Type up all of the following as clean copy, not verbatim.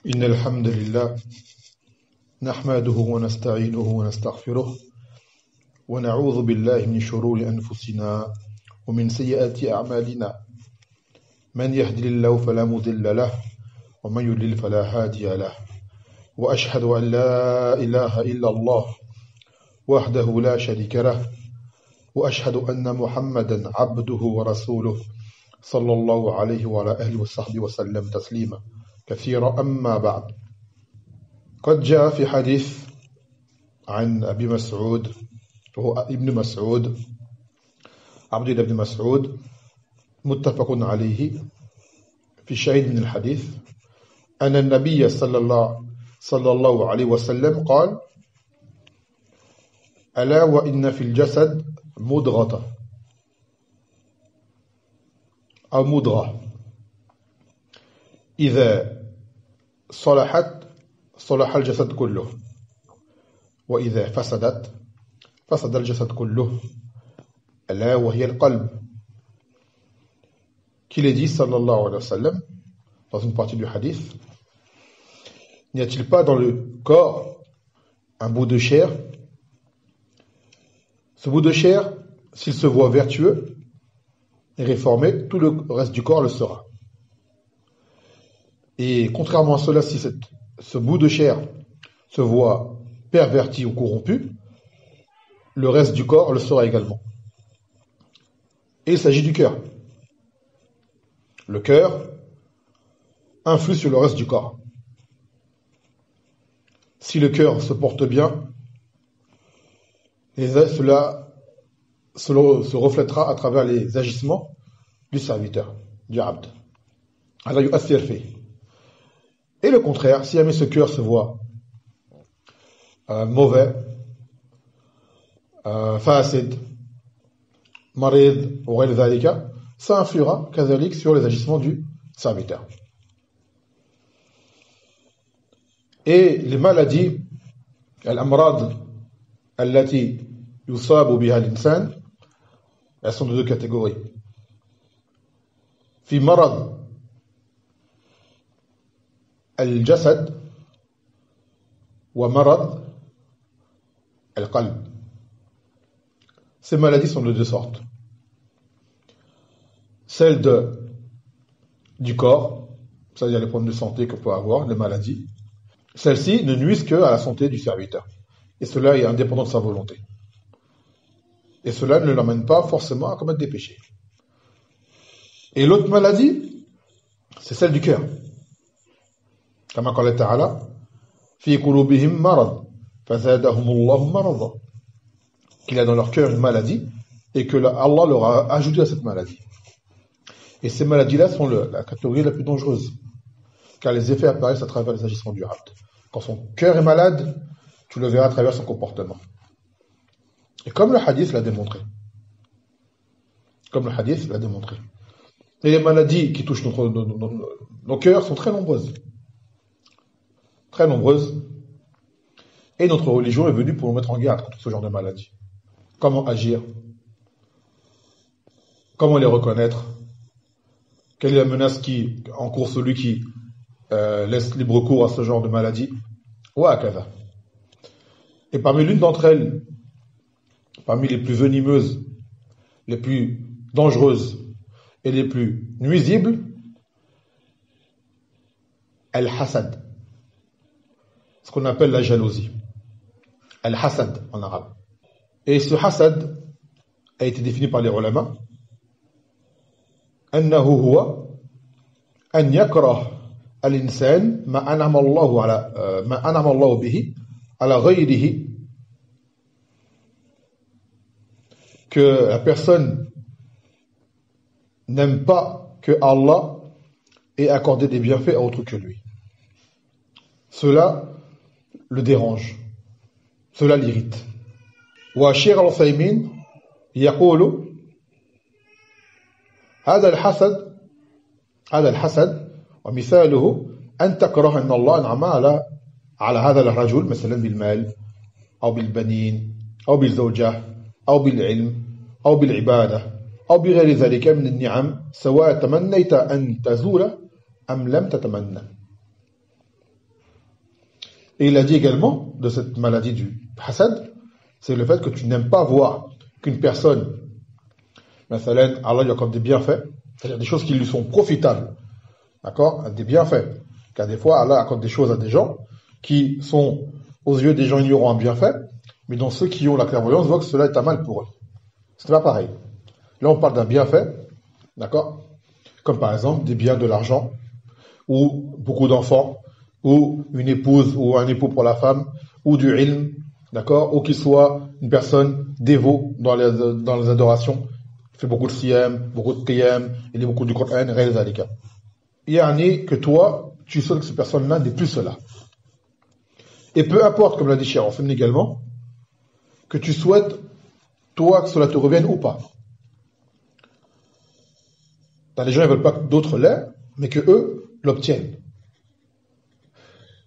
إن الحمد لله نحمده ونستعينه ونستغفره ونعوذ بالله من شرور أنفسنا ومن سيئات أعمالنا من يهد الله فلا مضل له ومن يضلل فلا هادي له وأشهد أن لا إله إلا الله وحده لا شريك له وأشهد أن محمدا عبده ورسوله صلى الله عليه وعلى آله وصحبه وسلم تسليما كثيرا أما بعد قد جاء في حديث عن أبي مسعود وهو ابن مسعود عبد الله بن مسعود متفق عليه في الشاهد من الحديث أن النبي صلى الله عليه وسلم قال ألا وإن في الجسد مضغة أو مضغة إذا صلحت صلح الجسد كله وإذا فسدت فسد الجسد كله ألا وهي القلب. Qu'il est dit sallallahu alayhi wa sallam dans une partie du hadith, n'y a-t-il pas dans le corps un bout de chair? Ce bout de chair, s'il se voit vertueux et réformé, tout le reste du corps le sera. Et contrairement à cela, si ce bout de chair se voit perverti ou corrompu, le reste du corps le sera également. Et il s'agit du cœur. Le cœur influe sur le reste du corps. Si le cœur se porte bien, cela se reflètera à travers les agissements du serviteur, du abd. Et le contraire, si jamais ce cœur se voit mauvais, fasid, marid, ou ghayr dhalika, ça influera kazalik sur les agissements du serviteur. Et les maladies, al-amrad, allati yusabu biha l'insan, elles sont de deux catégories. Fi marad al-jasad wa marad al-qalb. Ces maladies sont de deux sortes. Celles du corps, c'est-à-dire les problèmes de santé qu'on peut avoir, les maladies. Celles-ci ne nuisent qu'à la santé du serviteur. Et cela est indépendant de sa volonté. Et cela ne l'emmène pas forcément à commettre des péchés. Et l'autre maladie, c'est celle du cœur. Comme قال تعالى في قلوبهم مرض فزادهم الله مرضا, qu'il y a dans leur cœur une maladie et que Allah leur a ajouté à cette maladie. Et ces maladies-là sont la catégorie la plus dangereuse, car les effets apparaissent à travers les agissements du abd. Quand son cœur est malade, tu le verras à travers son comportement. Et comme le hadith l'a démontré. Et les maladies qui touchent nos cœurs sont très nombreuses. Très nombreuses. Et notre religion est venue pour nous mettre en garde contre ce genre de maladies. Comment agir? Comment les reconnaître? Quelle est la menace qui encourt celui qui laisse libre cours à ce genre de maladie? Et parmi l'une d'entre elles, parmi les plus venimeuses, les plus dangereuses et les plus nuisibles, al-hasad, ce qu'on appelle la jalousie. Al-hasad en arabe. Et ce hasad a été défini par les ulama أنه هو أن يكره الإنسان ما أنعم الله به على غيره, que la personne n'aime pas que Allah ait accordé des bienfaits à autre que lui. Cela le dérange, cela l'irrite. والشيخ العثيمين يقول هذا الحسد ومثاله أن تكره أن الله أنعم على هذا الرجل مثلا بالمال أو بالبنين أو بالزوجة أو بالعلم أو بالعبادة أو بغير ذلك من النعم سواء تمنيت أن تزول أم لم تتمنى. Et il a dit également, de cette maladie du hasad, c'est le fait que tu n'aimes pas voir qu'une personne, Allah lui accorde des bienfaits, c'est-à-dire des choses qui lui sont profitables, d'accord, des bienfaits. Car des fois, Allah accorde des choses à des gens qui sont, aux yeux des gens ignorants, un bienfait, mais dans ceux qui ont la clairvoyance, voient que cela est un mal pour eux. C'est pas pareil. Là, on parle d'un bienfait, d'accord, comme par exemple des biens de l'argent, ou beaucoup d'enfants, ou une épouse ou un époux pour la femme, ou du ilm, d'accord, ou qu'il soit une personne dévot dans les adorations, il fait beaucoup de siyam, beaucoup de qiyam, il lit beaucoup du Coran, ghayr dhalika. Yani que toi, tu souhaites que cette personne-là n'est plus cela. Et peu importe, comme l'a dit Cheikh Ofen également, que tu souhaites, toi, que cela te revienne ou pas. Les gens ne veulent pas que d'autres l'aient, mais que eux l'obtiennent.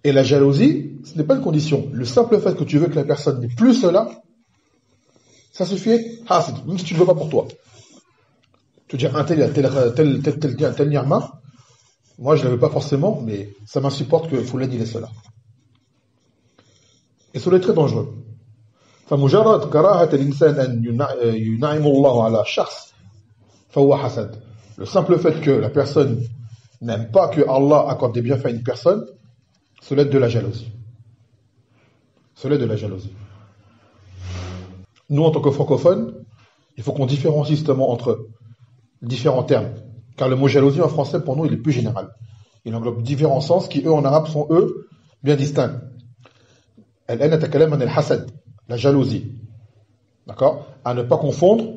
Et la jalousie, ce n'est pas une condition. Le simple fait que tu veux que la personne n'ait plus cela, ça suffit. Même si tu ne le veux pas pour toi. Tu dis, un tel ni'ma, moi je ne le veux pas forcément, mais ça m'insupporte que Foulad il ait cela. Et cela est très dangereux. فمجرد كراهة الإنسان أن ينعم الله على شخص فهو حسد. Le simple fait que la personne n'aime pas que Allah accorde des bienfaits à une personne, cela est de la jalousie. Cela est de la jalousie. Nous, en tant que francophones, il faut qu'on différencie justement entre différents termes. Car le mot jalousie en français, pour nous, il est plus général. Il englobe différents sens qui, eux, en arabe, sont, eux, bien distincts. La jalousie. D'accord? À ne pas confondre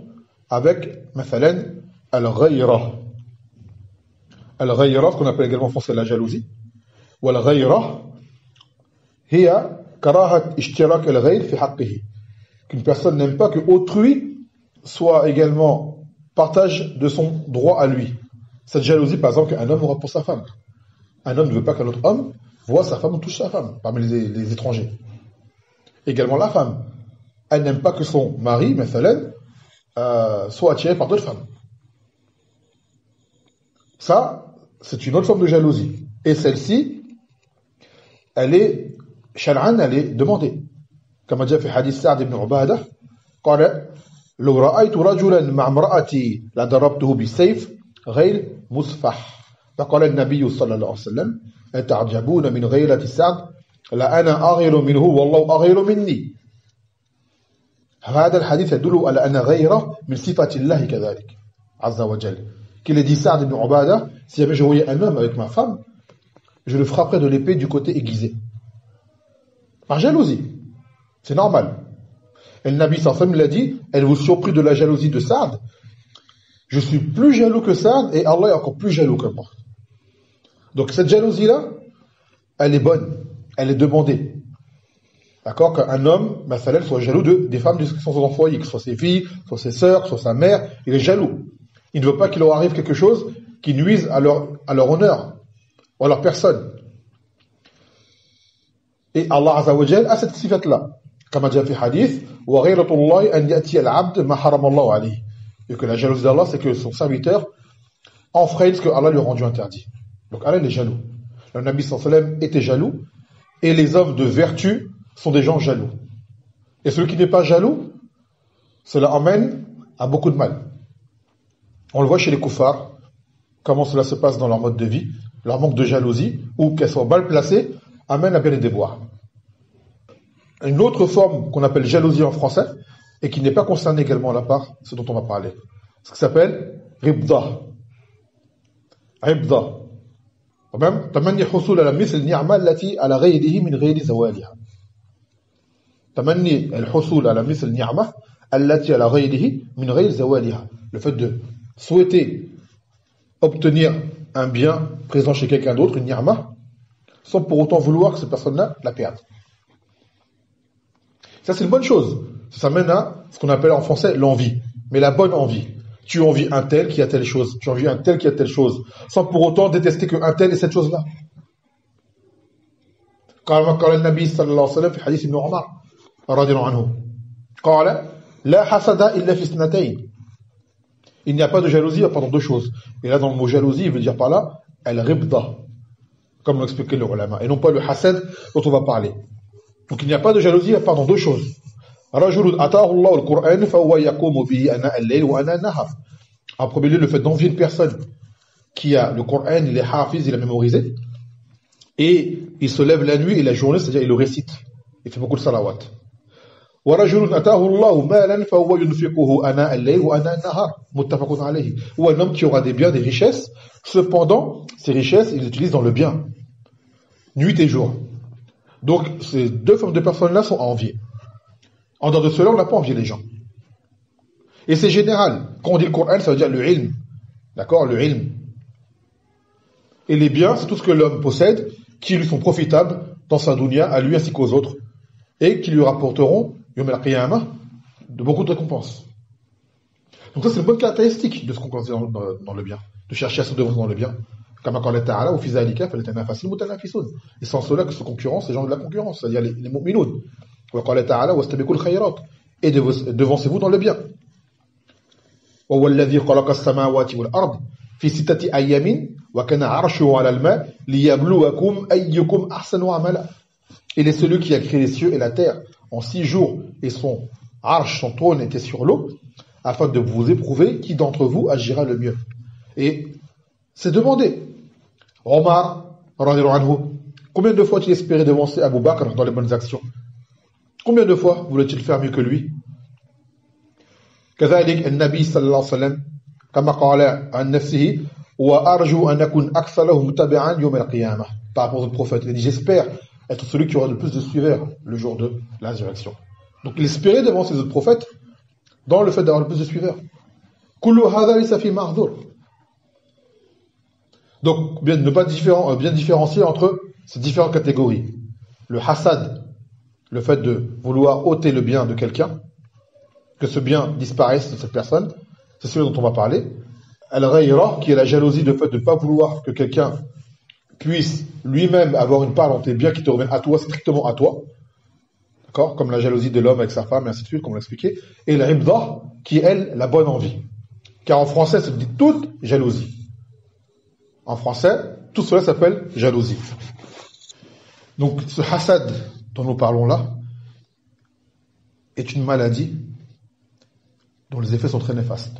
avec, mathalan, al-ghayra. Al-ghayra, ce qu'on appelle également en français la jalousie. Ou al-ghayra, hiya karahat ishtirak al-ghayr fi haqqihi. Qu'une personne n'aime pas que autrui soit également partage de son droit à lui. Cette jalousie, par exemple, qu'un homme aura pour sa femme. Un homme ne veut pas qu'un autre homme voit sa femme ou touche sa femme, parmi les étrangers. Également la femme. Elle n'aime pas que son mari, mathalan, soit attiré par d'autres femmes. Ça, c'est une autre forme de jalousie. Et celle-ci, elle est, shar'an, elle est demandée. Comme a déjà fait hadith Sa'd ibn Ubadah, قال لو رأيت رجلا مع امرأتي لضربته بالسيف غير مصفح. فقال النبي صلى الله عليه وسلم أتعجبون من غيرة سعد لأنا أغير منه والله أغير مني. هذا الحديث يدل على أن غيره من صفة الله كذلك عز وجل. Qu'il ait dit Sa'd ibn Ubadah, si jamais je voyais un homme avec ma femme, je le frapperais de l'épée du côté aiguisé. Par jalousie. C'est normal. Et le Nabi sallallahu alayhi wa sallam l'a dit, elle vous surprit de la jalousie de Sa'd. Je suis plus jaloux que Sa'd et Allah est encore plus jaloux que moi. Donc cette jalousie-là, elle est bonne, elle est demandée. D'accord? Qu'un homme, mathalan, soit jaloux des femmes qui sont dans son foyer, que ce soit ses filles, soit ses sœurs, que ce soit sa mère, il est jaloux. Il ne veut pas qu'il leur arrive quelque chose qui nuise à leur honneur, ou à leur personne. Et Allah Azza wa Jal a cette sifat-là. Comme a déjà fait hadith, وَغَيْرَةُ اللَّهِ أَنْ يَأْتِيَ الْعَبْدِ مَا حَرَمَ اللَّهُ عَلَيْهِ. Et que la jalousie d'Allah, c'est que son serviteur enfreint ce que Allah lui a rendu interdit. Donc Allah il est jaloux. Le Nabi sallallahu alayhi wa sallam était jaloux, et les hommes de vertu sont des gens jaloux. Et celui qui n'est pas jaloux, cela emmène à beaucoup de mal. On le voit chez les koufars, comment cela se passe dans leur mode de vie, leur manque de jalousie, ou qu'elles soient mal placées, amène à bien les déboires. Une autre forme qu'on appelle jalousie en français, et qui n'est pas concernée également à la part, ce dont on va parler. Ce qui s'appelle ribda. Ribda. ومن تمني حصول على مثل النعمة التي على غيره من غير زوالها. تمني الحصول على مثل النعمة التي على غيره من غير زوالها. Le fait de souhaiter obtenir un bien présent chez quelqu'un d'autre, une ni'ma, sans pour autant vouloir que cette personne-là la perde. Ça, c'est une bonne chose. Ça mène à ce qu'on appelle en français l'envie. Mais la bonne envie. Tu envies un tel qui a telle chose. Tu envies un tel qui a telle chose. Sans pour autant détester qu'un tel ait cette chose-là. قال النبي صلى الله عليه وسلم في حديث ابن عمر رضي الله عنه قال لا حسد إلا في اثنتين. Il n'y a pas de jalousie pendant deux choses. Et là, dans le mot jalousie, il veut dire par là, al-ribda. comme l'ont expliqué les ulama, et non pas le hasad dont on va parler. Donc il n'y a pas de jalousie à part dans deux choses. رجل أتاه الله القرآن فهو يقوم به أناء الليل وأناء النهار. En premier lieu, le fait d'envier une personne qui a le Coran, il est hafiz, il a mémorisé, et il se lève la nuit et la journée, c'est-à-dire il le récite. Il fait beaucoup de salawat. ورجل أتاه الله مالا فهو ينفقه أناء الليل وأناء النهار متفق عليه. Ou un homme qui aura des biens, des richesses, cependant, ces richesses, il les utilise dans le bien, nuit et jour. Donc, ces deux formes de personnes-là sont à envier. En dehors de cela, on n'a pas envié les gens. Et c'est général. Quand on dit le Coran, ça veut dire le ilm. D'accord? Le ilm. Et les biens, c'est tout ce que l'homme possède, qui lui sont profitables dans sa dunya, à lui ainsi qu'aux autres, et qui lui rapporteront, yom al-qiyamah, de beaucoup de récompenses. Donc ça, c'est une bonne caractéristique de ce qu'on considère dans le bien, de chercher à se devancer dans le bien. Comme quand ta'ala ou fizalika, et sans cela que se concurrence, les gens de la concurrence, c'est-à-dire les mu'minoun. Et devancez-vous dans le bien. وهو الذي خلق السماوات والأرض في 6 أيام وكان عرشه على الماء ليبلوكم أيكم أحسن عملا. Il est celui qui a créé les cieux et la terre en 6 jours et son arche, son trône était sur l'eau afin de vous éprouver qui d'entre vous agira le mieux. Et c'est demandé. Omar, combien de fois a-t-il espéré devancer Abu Bakr dans les bonnes actions? Combien de fois voulait-il faire mieux que lui? كذلك النبي صلى الله عليه وسلم كما قال عن نفسه وأرجو أن أكون أكثرهم تبعا يوم القيامة. Par rapport au prophète, il dit j'espère être celui qui aura le plus de suiveurs le jour de la résurrection. Donc il espérait devant ces autres prophètes dans le fait d'avoir le plus de suiveurs. كل هذا ليس في معذور. Donc bien différencier entre ces différentes catégories. Le hasad, le fait de vouloir ôter le bien de quelqu'un, que ce bien disparaisse de cette personne, c'est celui dont on va parler. Al-ghayra, qui est la jalousie, le fait de ne pas vouloir que quelqu'un puisse lui-même avoir une part dans tes biens qui te reviennent à toi, strictement à toi. D'accord? Comme la jalousie de l'homme avec sa femme, et ainsi de suite, comme on l'a expliqué. Et l'ibda, qui est, elle, la bonne envie. Car en français, ça dit toute jalousie. En français, tout cela s'appelle jalousie. Donc, ce hasad dont nous parlons là est une maladie dont les effets sont très néfastes.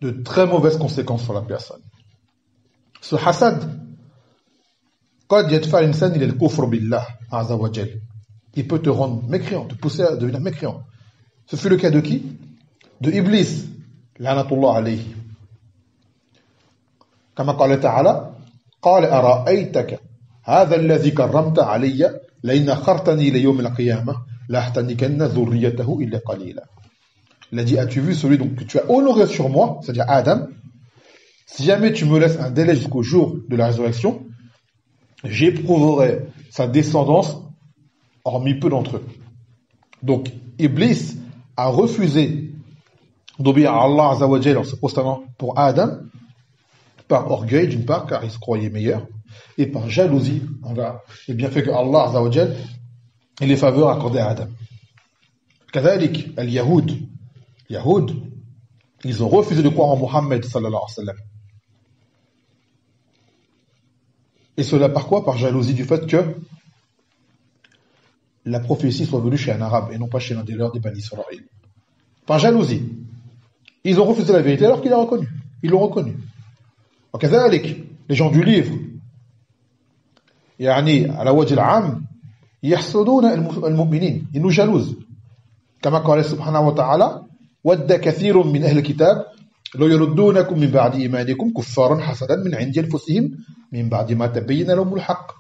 De très mauvaises conséquences sur la personne. Ce hasad, قد يدفع الإنسان إلى الكفر بالله عز وجل. Il peut te rendre mécréant, te pousser à devenir mécréant. Ce fut le cas de qui? De Iblis, la'natullah alayhi. كما قال تعالى قال أرأيتك هذا الذي كرمت علي لئن أخرتني ليوم القيامة لأحتنكن ذريته إلا قليلا. Il a dit, as-tu vu celui donc, que tu as honoré sur moi, c'est-à-dire Adam, si jamais tu me laisses un délai jusqu'au jour de la résurrection, j'éprouverai sa descendance, hormis peu d'entre eux. Donc, Iblis a refusé d'obéir à Allah Azza wa Jalla en se prosternant pour Adam, par orgueil d'une part, car il se croyait meilleur, et par jalousie envers les bienfaits que Allah Azza wa Jalla et les faveurs accordées à Adam. كذلك اليهود ils ont refusé de croire en Muhammad sallallahu alayhi wa sallam. Et cela par quoi? Par jalousie du fait que la prophétie soit venue chez un arabe et non pas chez l'un des leurs des Bani Israël. Par jalousie. Ils ont refusé la vérité alors qu'il l'a reconnu. Ils l'ont reconnu. وكذلك les gens du livre يعني على وجه العام يحسدون المؤمنين. Ils nous jalousent. كما قال سبحانه وتعالى ود كثير من أهل الكتاب لو يردونكم من بعد إيمانكم كفارا حسدا من عند أنفسهم من بعد ما تبين لهم الحق.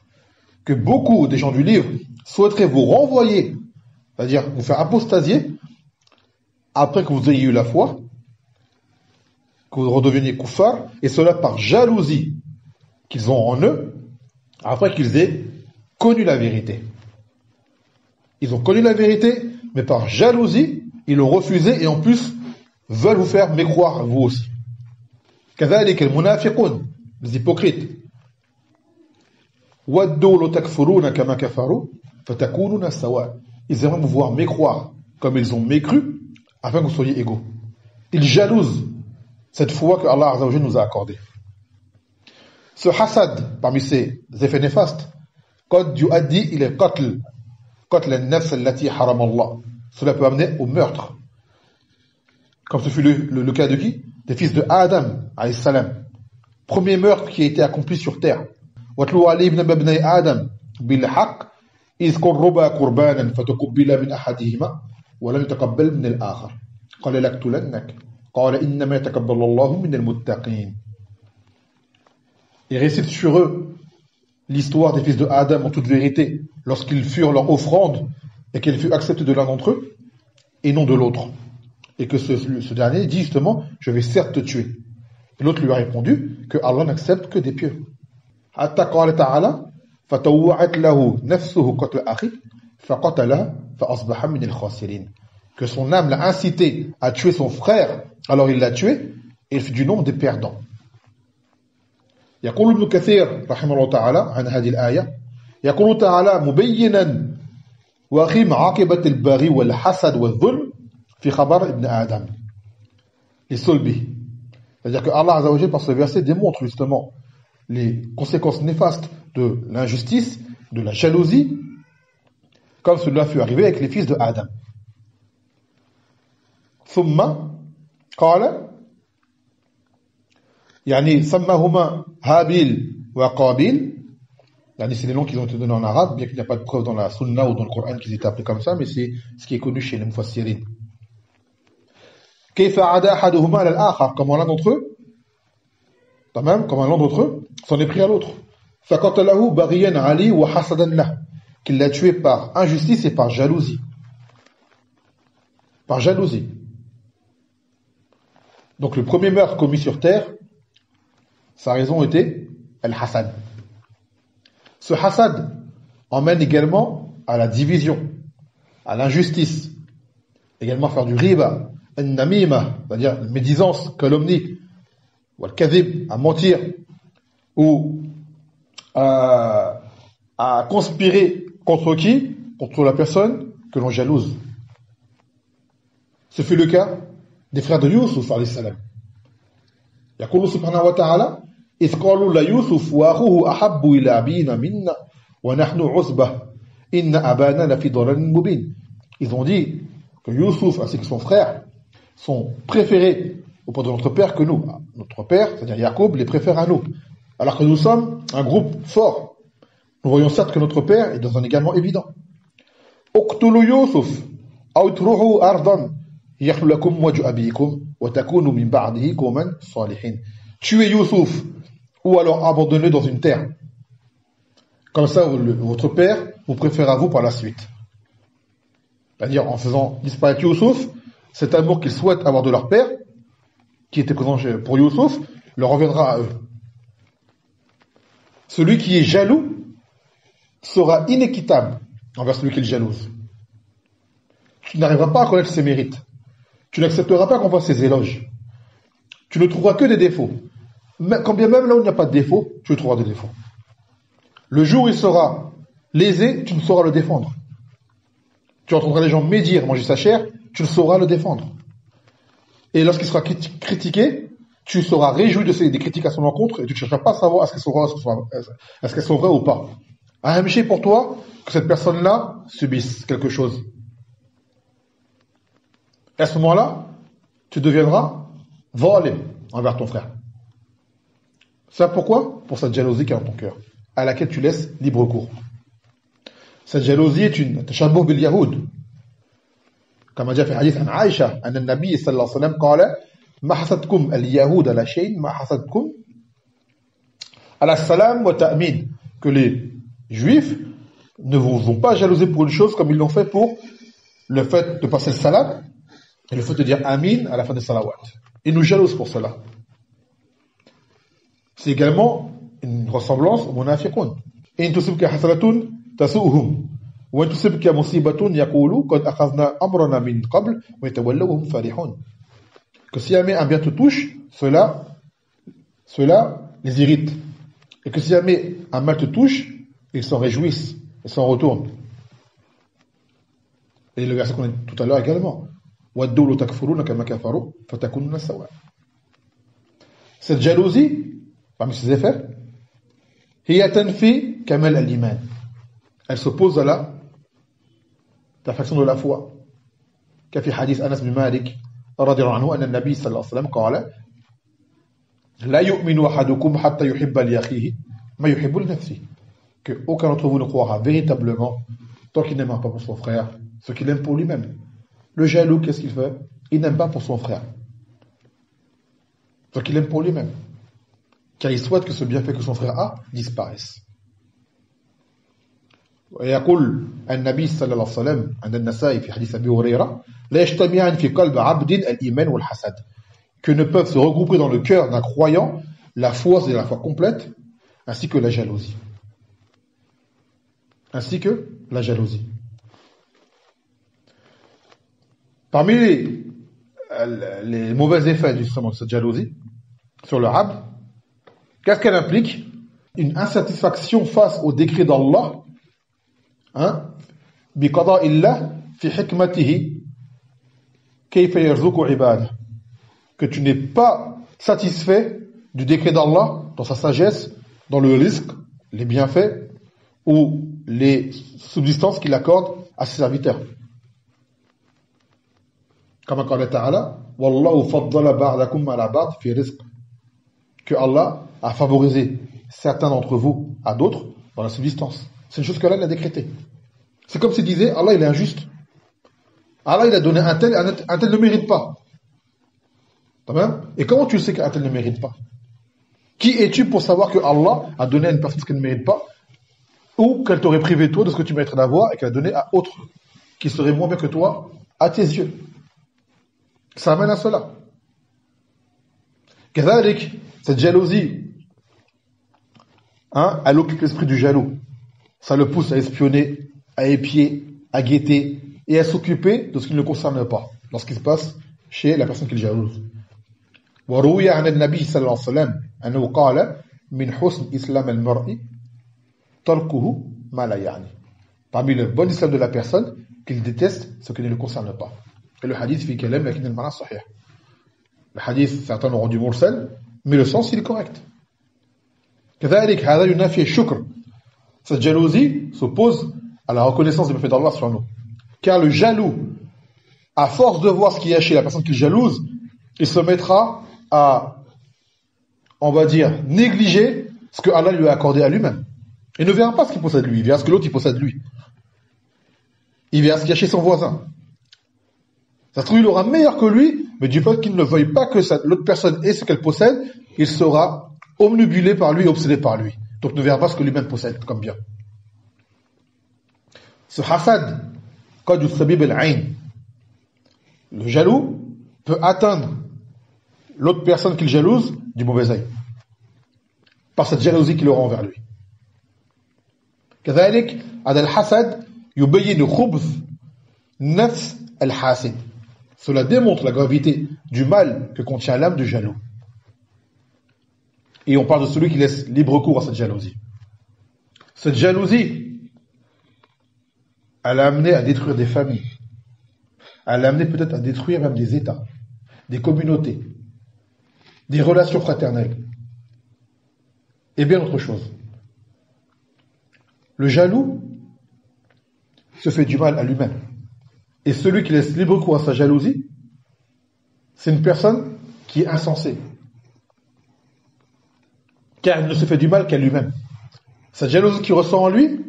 Que beaucoup des gens du livre souhaiteraient vous renvoyer, c'est-à-dire vous faire apostasier après que vous ayez eu la foi, que vous redeveniez kuffar, et cela par jalousie qu'ils ont en eux après qu'ils aient connu la vérité. Ils ont connu la vérité, mais par jalousie, ils l'ont refusé et en plus veulent vous faire mécroire vous aussi. كذلك المنافقون, les hypocrites. وَدُّوا لَوْ تَكْفُرُونَ كَمَا كَفَرُوا فَتَكُونُونَ سَوَاءً. Ils aimeraient vous voir mécroire comme ils ont mécru afin que vous soyez égaux. Ils jalousent cette foi que Allah Azza wa Jalla nous a accordée. Ce hasad, parmi ses effets néfastes, قد يؤدي إلى قتل النفس التي حرم الله. Cela peut amener au meurtre. Comme ce fut le cas de qui? Des fils de Adam, alayhi salam. Premier meurtre qui a été accompli sur terre. وَاتْلُوا عَلَيْهِمْ نَبَأَ ابْنَيْ آدَمَ بِالْحَقِّ إِذْ قَرَّبَا قُرْبَانًا فَتُقُبِّلَ مِنْ أَحَدِهِمَا وَلَمْ يُتَقَبَّلْ مِنَ الْآخَرِ قَالَ لَأَقْتُلَنَّكَ قَالَ إِنَّمَا يَتَقَبَّلُ اللَّهُ مِنَ الْمُتَّقِينَ. Et récite sur eux l'histoire des fils de Adam en toute vérité, lorsqu'ils furent leur offrande et qu'elle fut acceptée de l'un d'entre eux et non de l'autre. Et que ce dernier dit justement, je vais certes te tuer. Et l'autre lui a répondu que Allah n'accepte que des pieux. حتى قال تعالى فتوعت له نفسه قتل أخيه فقتله فأصبح من الخاسرين. Que son âme l'a incité à tuer son frère, alors il l'a tué et il fut du nombre des perdants. يقول ابن كثير رحمه الله تعالى عن هذه الآية يقول تعالى مبينا وخيم عاقبة البغي والحسد والظلم في خبر ابن آدم لصلبه. C'est-à-dire que Allah Azza wa Jalla par ce verset démontre justement les conséquences néfastes de l'injustice, de la jalousie, comme cela fut arrivé avec les fils de Adam. ثم قال يعني سماهما هابيل وقابيل. Yani c'est les noms qui ont été donnés en arabe, bien qu'il n'y a pas de preuve dans la sunna ou dans le Coran qu'ils étaient appelés comme ça, mais c'est ce qui est connu chez les mufassirin. كيف عدا أحدهما على الآخر, comment l'un d'entre eux, comment l'un d'entre eux s'en est pris à l'autre. فقتله بغيا عليه وحسدا له, qu'il l'a tué par injustice et par jalousie. Par jalousie. Donc le premier meurtre commis sur terre, sa raison était al-hasad. Ce hasad emmène également à la division, à l'injustice, également à faire du riba, al-namima, c'est-à-dire médisance, calomnie, ou al-kadhib, à mentir, ou à conspirer contre qui? Contre la personne que l'on jalouse. Ce fut le cas des frères de Youssouf, alayhi salam. يقول سبحانه وتعالى إذ قالوا ليوسف وأخوه أحب إلى أبينا منا ونحن عصبة إن أبانا لفي ضلال مبين. Ils ont dit que Youssouf ainsi que son frère sont préférés auprès de notre père que nous. Notre père, c'est-à-dire Jacob, les préfère à nous. Alors que nous sommes un groupe fort. Nous voyons certes que notre père est dans un également évident. اقتلوا يوسف أو اطرحوه أرضا يخل لكم وجه أبيكم وتكونوا من بعده قوما صالحين. Tuez Youssouf ou alors abandonnez dans une terre. Comme ça, votre père vous préfère à vous par la suite. C'est-à-dire, en faisant disparaître Youssouf, cet amour qu'ils souhaitent avoir de leur père, qui était présent pour Youssouf, leur reviendra à eux. Celui qui est jaloux sera inéquitable envers celui qui est jalouse. Tu n'arriveras pas à connaître ses mérites. Tu n'accepteras pas qu'on fasse ses éloges. Tu ne trouveras que des défauts. Mais, quand bien même là où il n'y a pas de défauts, tu trouveras des défauts. Le jour où il sera lésé, tu ne sauras le défendre. Tu entendras les gens médire, manger sa chair, tu ne sauras le défendre. Et lorsqu'il sera critiqué, tu seras réjoui des critiques à son encontre et tu ne chercheras pas à savoir est-ce qu'elles sont vraies ou pas. Ahamché pour toi que cette personne-là subisse quelque chose. Et à ce moment-là, tu deviendras zalim envers ton frère. Ça pourquoi? Pour cette jalousie qui est dans ton cœur, à laquelle tu laisses libre cours. Cette jalousie est une tashabbuh bil yahoud. كما جاء في حديث عن عائشة أن النبي صلى الله عليه وسلم قال ما حسدكم اليهود على شيء ما حسدكم على السلام والتأمين, que les juifs ne vous ont pas jalousé pour une chose comme ils l'ont fait pour le fait de passer le salam et le fait de dire amin à la fin des salawat. Ils nous jalousent pour cela. C'est également une ressemblance au munafiqun. In tusibka hasanatun tasu'hum wa in tusibka musibatun yaqulu qad akhadna amrana min qabl wa yatawallaw hum farihun. Que si jamais un bien te touche, cela les irrite. Et que si jamais un mal te touche, ils s'en réjouissent, ils s'en retournent. Et le verset qu'on a dit tout à l'heure également. وَدُّوا لَوْ تَكْفُرُونَ كَمَا كَفَرُوا فَتَكُونُونَ سَوَاءً. Cette jalousie, parmi ses effets, هي تنفي كمال الإيمان. Elle s'oppose à la perfection de la foi. كفي حديث أنس بن مالك رضي الله عنه أن النبي صلى الله عليه وسلم قال لا يؤمن أحدكم حتى يحب لأخيه ما يحب لنفسه. Que aucun d'entre vous ne croira véritablement tant qu'il n'aimera pas pour son frère ce qu'il aime pour lui-même. Le jaloux, qu'est-ce qu'il fait? Il n'aime pas pour son frère ce qu'il aime pour lui-même, car il souhaite que ce bienfait que son frère a disparaisse. ويقول النبي صلى الله عليه وسلم عند النسائي في حديث أبي هريرة لا يجتمعان في قلب عبد الإيمان والحسد, que ne peuvent se regrouper dans le cœur d'un croyant la foi, c'est la foi complète, ainsi que la jalousie. Ainsi que la jalousie. Parmi les mauvais effets justement de cette jalousie sur le abd, qu'est-ce qu'elle implique? Une insatisfaction face au décret d'Allah, بقضاء الله في حكمته كيف يرزق عباده, que tu n'es pas satisfait du décret d'Allah dans sa sagesse, dans le risque, les bienfaits ou les subsistances qu'il accorde à ses serviteurs. Comme قال تعالى والله فضل بعضكم على بعض في رزق, que Allah a favorisé certains d'entre vous à d'autres dans la subsistance. C'est une chose qu'Allah a décrétée. C'est comme s'il disait Allah il est injuste. Allah il a donné un tel ne mérite pas. Et comment tu sais qu'un tel ne mérite pas? Qui es-tu pour savoir que Allah a donné à une personne ce qu'elle ne mérite pas, ou qu'elle t'aurait privé toi de ce que tu mériterais d'avoir et qu'elle a donné à autre qui serait moins bien que toi à tes yeux? Ça amène à cela. كذلك, cette jalousie, elle occupe l'esprit du jaloux. Ça le pousse à espionner, à épier, à guetter et à s'occuper de ce qui ne le concerne pas, lorsqu'il se passe chez la personne qu'il jalouse. وروي عن النبي صلى الله عليه وسلم أنه قال من حسن إسلام المرء تركه ما لا يعني. Parmi le bon islam de la personne, qu'il déteste ce qui ne le concerne pas. Et le hadith fi kalam lakin al-ma'na sahih. Le hadith, certains l'ont rendu mursal, mais le sens il est correct. كذلك هذا ينافي الشكر. Cette jalousie s'oppose à la reconnaissance des bienfaits d'Allah sur nous. Car le jaloux, à force de voir ce qu'il y a chez la personne qu'il jalouse, il se mettra à, on va dire, négliger ce que Allah lui a accordé à lui-même. Il ne verra pas ce qu'il possède lui, il verra ce que l'autre il possède lui. Il verra ce qu'il y a chez son voisin. Ça se trouve, il aura meilleur que lui, mais du fait qu'il ne veuille pas que l'autre personne ait ce qu'elle possède, il sera omnibulé par lui, obsédé par lui. Donc ne verra pas ce que lui-même possède comme bien. Ce hasad, qad yusabib al-ayn, le jaloux peut atteindre l'autre personne qu'il jalouse du mauvais œil, par cette jalousie qu'il aura envers lui. كذلك هذا الحسد يبين خبث نفس الحاسد. Cela démontre la gravité du mal que contient l'âme du jaloux. Et on parle de celui qui laisse libre cours à cette jalousie. Cette jalousie, elle a amené à détruire des familles. Elle a amené peut-être à détruire même des États, des communautés, des relations fraternelles, et bien d'autres choses. Le jaloux se fait du mal à lui-même. Et celui qui laisse libre cours à sa jalousie, c'est une personne qui est insensée. Car il ne se fait du mal qu'à lui-même. Cette jalousie qu'il ressent en lui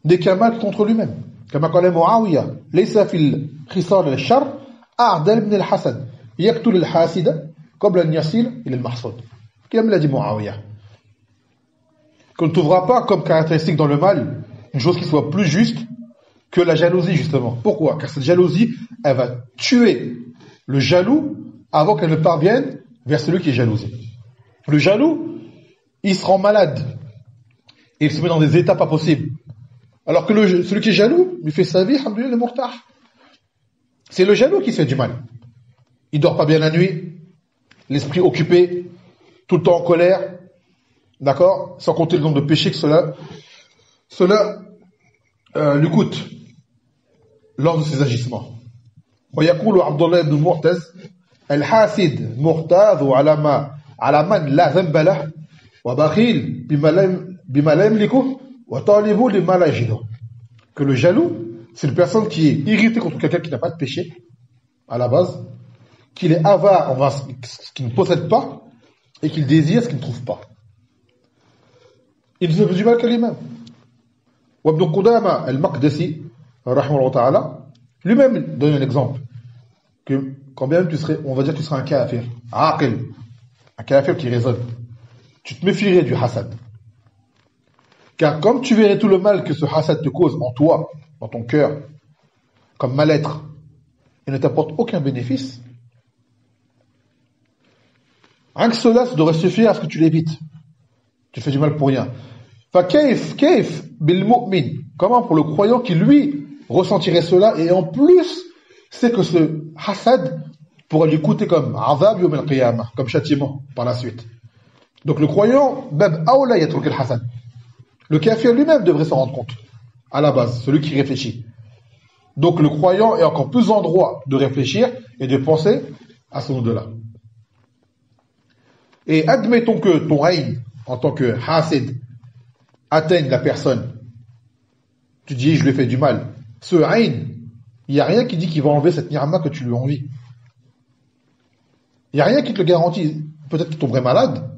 n'est qu'un mal contre lui-même. Comme قال معاوية ليس في الخصال الشر أعدل من الحسد يقتل الحاسد قبل أن يصل إلى المحصود. Comme l'a dit Muawiyah. Qu'on ne trouvera pas comme caractéristique dans le mal une chose qui soit plus juste que la jalousie, justement. Pourquoi? Car cette jalousie, elle va tuer le jaloux avant qu'elle ne parvienne vers celui qui est jalousé. Le jaloux, il se rend malade. Et il se met dans des états pas possibles. Alors que celui qui est jaloux, il fait sa vie, alhamdoulilah, le murtah. C'est le jaloux qui se fait du mal. Il dort pas bien la nuit, l'esprit occupé, tout le temps en colère, d'accord? Sans compter le nombre de péchés que cela lui coûte lors de ses agissements. ويقول عبد الله بن معتز الحاسد محتاذ على من لا ذنب له وبخيل بما لا يملكه وطالب لما لا يجده. Que le jaloux, c'est une personne qui est irritée contre quelqu'un qui n'a pas de péché, à la base, qu'il est avare envers ce qu'il ne possède pas, et qu'il désire ce qu'il ne trouve pas. Il ne se fait du mal qu'à lui-même. Ibn Qudama al-Maqdisi, rahimahullah ta'ala, lui-même donne un exemple. Que quand bien même tu serais, on va dire que tu serais un kafir, aqil, un kafir qui raisonne, tu te méfierais du hasad. Car comme tu verrais tout le mal que ce hasad te cause en toi, dans ton cœur, comme mal-être, et ne t'apporte aucun bénéfice, rien que cela, ça devrait suffire à ce que tu l'évites. Tu fais du mal pour rien. كيف بالمؤمن, comment pour le croyant qui lui ressentirait cela et en plus c'est que ce hasad pourrait lui coûter comme azab yawm al-qiyamah, comme châtiment par la suite. Donc le croyant, bab aoula yatruk al-hasad. Le kafir lui-même devrait s'en rendre compte à la base, celui qui réfléchit. Donc le croyant est encore plus en droit de réfléchir et de penser à son au-delà. Et admettons que ton haïn, en tant que hasid, atteigne la personne. Tu dis, je lui ai fait du mal. Ce haïn, il n'y a rien qui dit qu'il va enlever cette ni'ma que tu lui envies. Il n'y a rien qui te le garantit. Peut-être qu'il tomberait malade,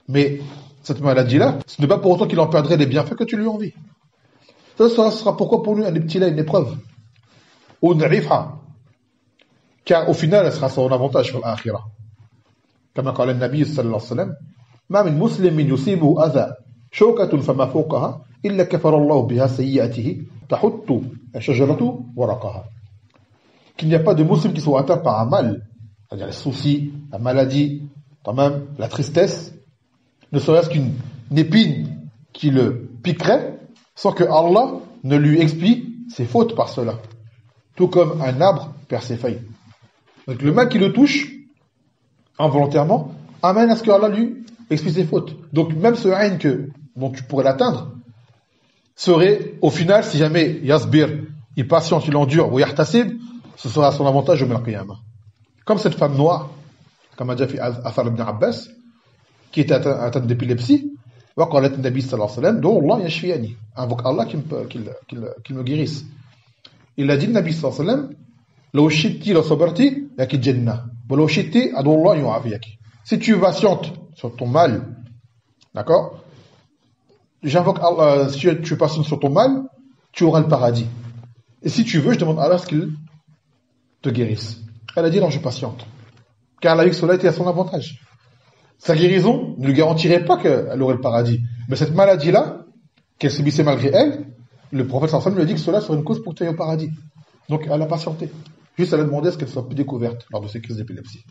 mais cette maladie-là, ce n'est pas pour autant qu'il en perdrait les bienfaits que tu lui envies. Ça sera pourquoi pour lui un eptila, une épreuve. Ou une rifha. Car au final, elle sera son avantage sur l'akhira. Comme قال النبي صلى الله عليه وسلم ما من مسلم يصيبه أذى شوكة فما فوقها إلا كفر الله بها سيئاته تحط الشجرة ورقها. Qu'il n'y a pas de musulman qui soit atteint par un mal, c'est-à-dire les soucis, la maladie, quand même, la tristesse, ne serait-ce qu'une épine qui le piquerait, sans que Allah ne lui expie ses fautes par cela. Tout comme un arbre perd ses feuilles. Donc le mal qui le touche, involontairement, amène à ce que Allah lui expie ses fautes. Donc même ce haïn dont tu pourrais l'atteindre, serait, au final, si jamais Yasbir, il patiente, il endure, ou Yahtasib, ce sera à son avantage au Qiyamah. Comme cette femme noire, comme a déjà fait Athar ibn Abbas, qui était atteinte d'épilepsie, وقالت النبي صلى الله عليه وسلم دعوا الله يشفيني, invoque Allah qu'il me guérisse. Il a dit, le Nabi sallallahu alayhi wa sallam, لو شئتي لصبرتي لك الجنة ولو شئتي أدعو الله يعافيك. Si tu patientes sur ton mal, d'accord, j'invoque Allah, si tu patientes sur ton mal, tu auras le paradis. Et si tu veux, je demande à Allah qu'il te guérisse. Elle a dit non, je patiente. Car elle a vu que cela était à son avantage. Sa guérison ne lui garantirait pas qu'elle aurait le paradis. Mais cette maladie-là, qu'elle subissait malgré elle, le prophète sallallahu alayhi wa sallam lui a dit que cela serait une cause pour que tu ailles au paradis. Donc elle a patienté. Juste elle a demandé à ce qu'elle soit plus découverte lors de ces crises d'épilepsie.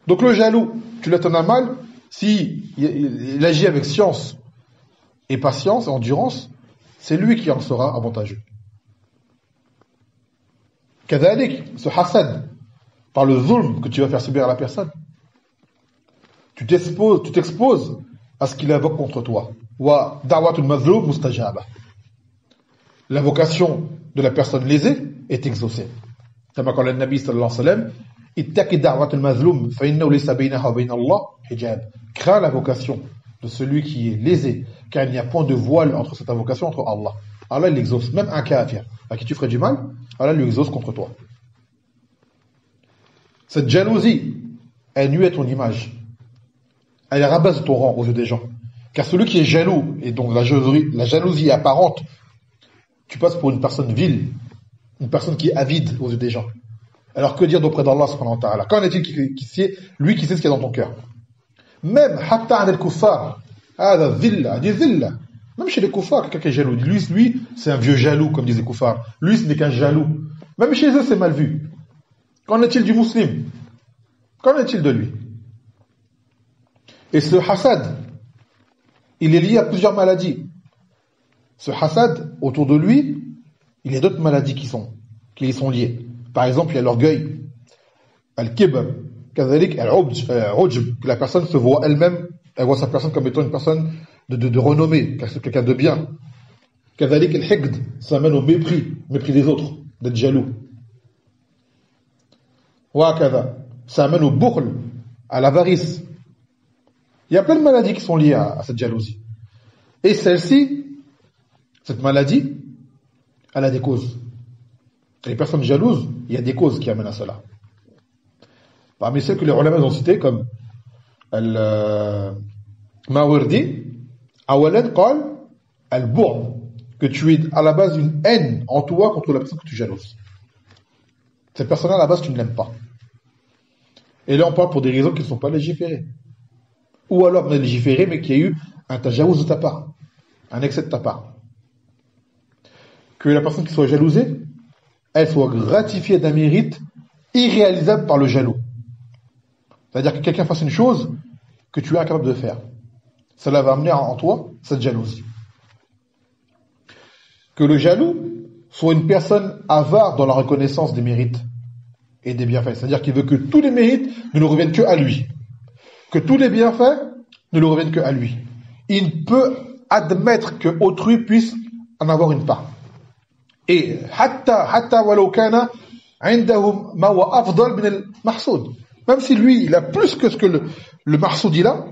Donc le jaloux, tu l'atteins un mal, si il agit avec science et patience et endurance, c'est lui qui en sera avantageux. Kadalik, ce hasad, par le zulm que tu vas faire subir à la personne, tu t'exposes à ce qu'il invoque contre toi. Wa da'watul mazlum mustajaba. L'invocation de la personne lésée est exaucée. Comme quand le Nabi sallallahu alayhi wa sallam, ittaqi da'watul mazlum fa innahu laysa baynaha wa bayna Allah hijab. Crains l'invocation de celui qui est lésé, car il n'y a point de voile entre cette invocation entre Allah. Allah il l'exauce, même un kafir à qui tu ferais du mal, Allah lui exauce contre toi. Cette jalousie, elle nuit à ton image. Elle rabaisse ton rang aux yeux des gens. Car celui qui est jaloux, et donc la jalousie est apparente, tu passes pour une personne vile, une personne qui est avide aux yeux des gens. Alors que dire d'auprès d'Allah subhanahu wa ta'ala? Qu'en est-il lui qui sait ce qu'il y a dans ton cœur? Même, hatta al-kuffar, même chez les kuffars, quelqu'un qui est jaloux, lui, c'est un vieux jaloux, comme disait kuffar. Lui, ce n'est qu'un jaloux. Même chez eux, c'est mal vu. Qu'en est-il du musulman? Qu'en est-il de lui? Et ce hasad, il est lié à plusieurs maladies. Ce hasad, autour de lui, il y a d'autres maladies qui y sont liées. Par exemple, il y a l'orgueil, al-kibr, kazalik, al-ujb, que la personne se voit elle-même, elle voit sa personne comme étant une personne de renommée, quelqu'un de bien. Kazalik, al-higd, ça amène au mépris des autres, d'être jaloux. Wa kaza, ça amène au bukhl, à l'avarice. Il y a plein de maladies qui sont liées à cette jalousie. Et celle-ci, cette maladie, elle a des causes. Les personnes jalouses, il y a des causes qui amènent à cela. Parmi celles que les ulama ont citées, comme Mawardi, Awalad qal al-bu'd, que tu es à la base d'une haine en toi contre la personne que tu jalouses. Cette personne-là, à la base, tu ne l'aimes pas. Et là, on parle pour des raisons qui ne sont pas légiférées. Ou alors, on a légiféré, mais qu'il y a eu un tajaouz de ta part, un excès de ta part. Que la personne qui soit jalousée, elle soit gratifiée d'un mérite irréalisable par le jaloux. C'est-à-dire que quelqu'un fasse une chose que tu es incapable de faire. Cela va amener en toi cette jalousie. Que le jaloux soit une personne avare dans la reconnaissance des mérites et des bienfaits. C'est-à-dire qu'il veut que tous les mérites ne lui reviennent que à lui. Que tous les bienfaits ne lui reviennent que à lui. Il ne peut admettre que autrui puisse en avoir une part. Et hatta walau kana indahum ma huwa afdal min al-mahsoud. Même si lui, il a plus que ce que le mahsoud il a,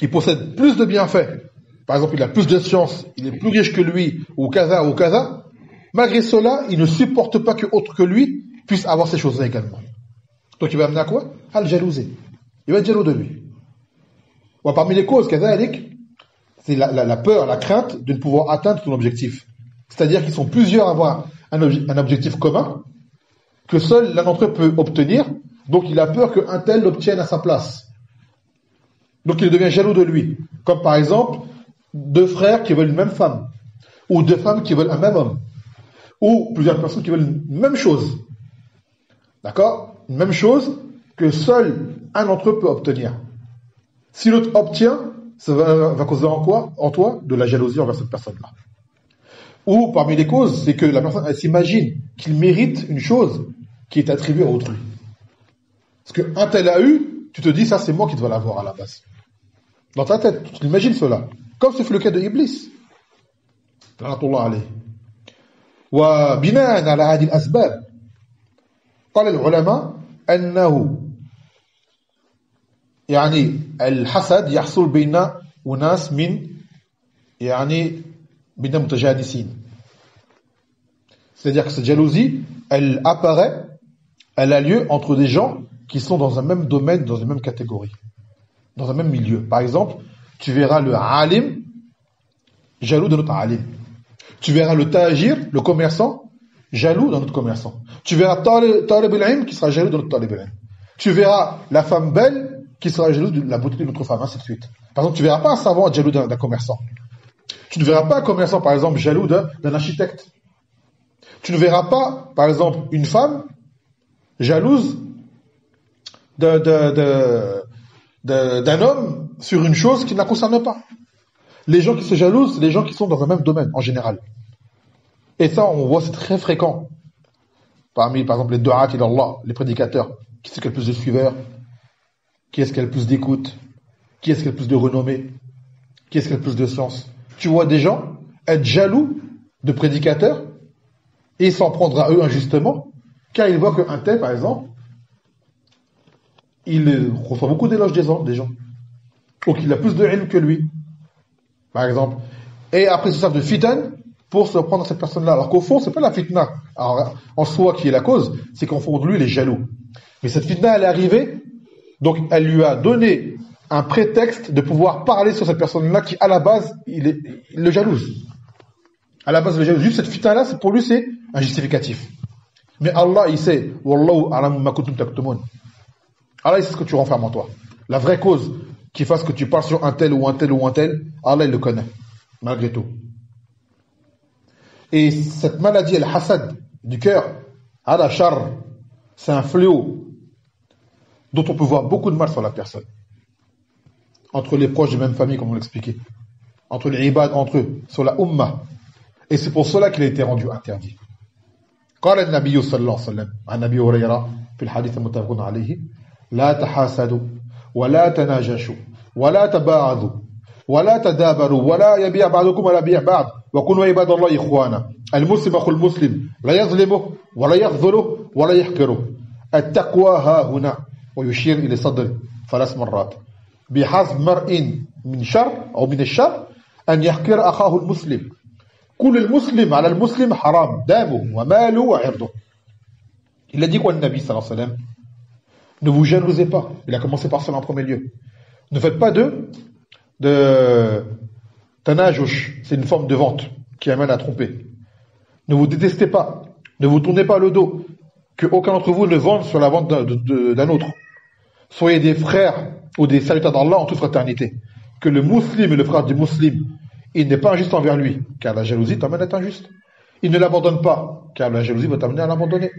il possède plus de bienfaits. Par exemple, il a plus de science, il est plus riche que lui, ou kaza. Malgré cela, il ne supporte pas que autre que lui puisse avoir ces choses-là également. Donc il va amener à quoi? À le jalouser. Il va être jaloux de lui. Ou parmi les causes, c'est la peur, la crainte de ne pouvoir atteindre son objectif. C'est-à-dire qu'ils sont plusieurs à avoir un objectif commun que seul l'un d'entre eux peut obtenir. Donc il a peur qu'un tel l'obtienne à sa place. Donc il devient jaloux de lui. Comme par exemple, deux frères qui veulent une même femme. Ou deux femmes qui veulent un même homme. Ou plusieurs personnes qui veulent une même chose. D'accord? Une même chose que seul un d'entre eux peut obtenir. Si l'autre obtient, ça va causer en quoi? En toi, de la jalousie envers cette personne-là. Ou parmi les causes, c'est que la personne elle s'imagine qu'il mérite une chose qui est attribuée à autrui. Parce qu'un tel a eu, tu te dis, ça c'est moi qui dois l'avoir à la base. Dans ta tête, tu t'imagines cela. Comme ce fut le cas de Iblis. La'natullah alayhi. وبناء على هذه الأسباب قال العلماء أنه يعني الحسد يحصل بين أناس من متجانسين. C'est-à-dire que cette jalousie, elle apparaît, elle a lieu entre des gens qui sont dans un même domaine, dans une même catégorie, dans un même milieu. Par exemple, tu verras le alim jaloux de notre alim. Tu verras le tajir, le commerçant, jaloux d'un autre commerçant. Tu verras talib al-ilm qui sera jaloux de notre talib al-ilm. Tu verras la femme belle qui sera jalouse de la beauté de notre femme, ainsi de suite. Par exemple, tu ne verras pas un savant jaloux d'un commerçant. Tu ne verras pas un commerçant, par exemple, jaloux d'un architecte. Tu ne verras pas, par exemple, une femme jalouse d'un homme sur une chose qui ne la concerne pas. Les gens qui se jalousent, c'est les gens qui sont dans un même domaine, en général. Et ça, on voit, c'est très fréquent. Parmi, par exemple, les du'at ila Allah, les prédicateurs. Qui est-ce qui a le plus de suiveurs? Qui est-ce qui a le plus d'écoute? Qui est-ce qui a le plus de renommée? Qui est-ce qui a le plus de science? Tu vois des gens être jaloux de prédicateurs et s'en prendre à eux injustement, car ils voient qu'un tel, par exemple, il reçoit beaucoup d'éloges des gens. Ou qu'il a plus de ilm que lui. Par exemple. Et après, ils se servent de fitan pour se prendre cette personne-là. Alors qu'au fond, c'est pas la fitna en soi qui est la cause, c'est qu'en fond de lui, il est jaloux. Mais cette fitna, elle est arrivée, donc elle lui a donné un prétexte de pouvoir parler sur cette personne-là qui, à la base, il le jalouse. À la base, le jalouse. Juste cette fitna-là, pour lui, c'est un justificatif. Mais Allah, il sait, Wallahu a'lamu ma kuntum taktumun. Allah, il sait ce que tu renfermes en toi. La vraie cause qui fasse que tu parles sur un tel ou un tel ou un tel, Allah il le connaît, malgré tout. Et cette maladie, le hasad du cœur, ala shar, c'est un fléau dont on peut voir beaucoup de mal sur la personne. Entre les proches de même famille, comme on l'expliquait. Entre les ibad, entre eux, sur la ummah. Et c'est pour cela qu'il a été rendu interdit. قال النبي صلى الله عليه وسلم عن أبي هريرة في الحديث المتفق عليه لا تحاسدوا ولا تناجشوا ولا تباغضوا ولا تدابروا ولا يبيع بعضكم ولا يبيع بعض وكونوا عباد الله إخوانا المسلم أخو المسلم لا يظلمه ولا يخذله ولا يحقره التقوى ها هنا ويشير إلى صدر 3 مرات بحسب مرء من شر أو من الشر أن يحقر أخاه المسلم كل المسلم على المسلم حرام دمه وماله وعرضه. Il a dit quoi le Nabi sallallahu alayhi wa sallam? Ne vous jalousez pas. Il a commencé par cela en premier lieu. Ne faites pas de tanajush, c'est une forme de vente qui amène à tromper. Ne vous détestez pas, ne vous tournez pas le dos, que aucun d'entre vous ne vende sur la vente d'un autre. Soyez des frères ou des serviteurs d'Allah en toute fraternité. Que le musulman et le frère du musulman, il n'est pas injuste envers lui, car la jalousie t'amène à être injuste. Il ne l'abandonne pas, car la jalousie va t'amener à l'abandonner.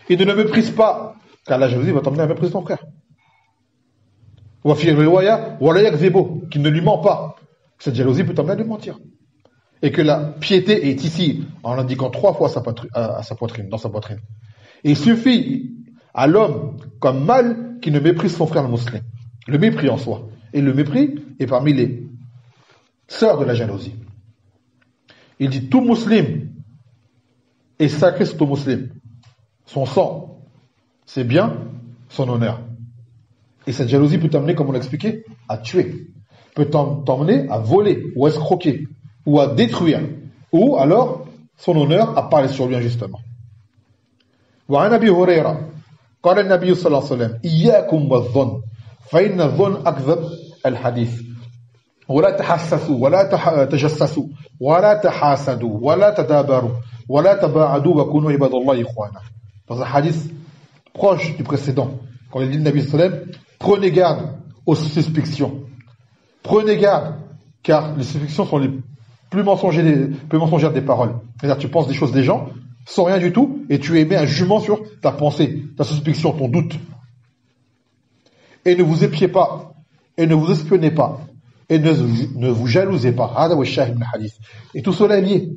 Il ne le méprise pas, car la jalousie va t'amener à mépriser ton frère. Qu'il ne lui ment pas. Cette jalousie peut t'amener à lui mentir. Et que la piété est ici, en l'indiquant 3 fois à sa poitrine, dans sa poitrine. Et il suffit à l'homme, comme mal, qui ne méprise son frère le musulman. Le mépris en soi. Et le mépris est parmi les sœurs de la jalousie. Il dit tout musulman est sacré sur tout musulman. Son sang, c'est bien son honneur. Et cette jalousie peut t'amener, comme on l'a expliqué, à tuer. Peut t'emmener à voler, ou à escroquer, ou à détruire, ou alors son honneur à parler sur lui injustement. وعن أبي هريرة قال النبي صلى الله عليه وسلم إياكم والظن فإن الظن أكذب الحديث ولا تحسسوا ولا تجسسوا ولا تحاسدوا ولا تدابروا ولا تباعدوا وكونوا عباد الله إخوانا. Dans un hadith proche du précédent, quand il dit le Nabi sallallahu alayhi wa sallam, prenez garde aux suspicions. Prenez garde, car les suspicions sont les plus mensongères des paroles. C'est-à-dire tu penses des choses des gens sans rien du tout, et tu émets un jugement sur ta pensée, ta suspicion, ton doute. Et ne vous épiez pas, et ne vous espionnez pas, et ne vous jalousez pas. Et tout cela est lié.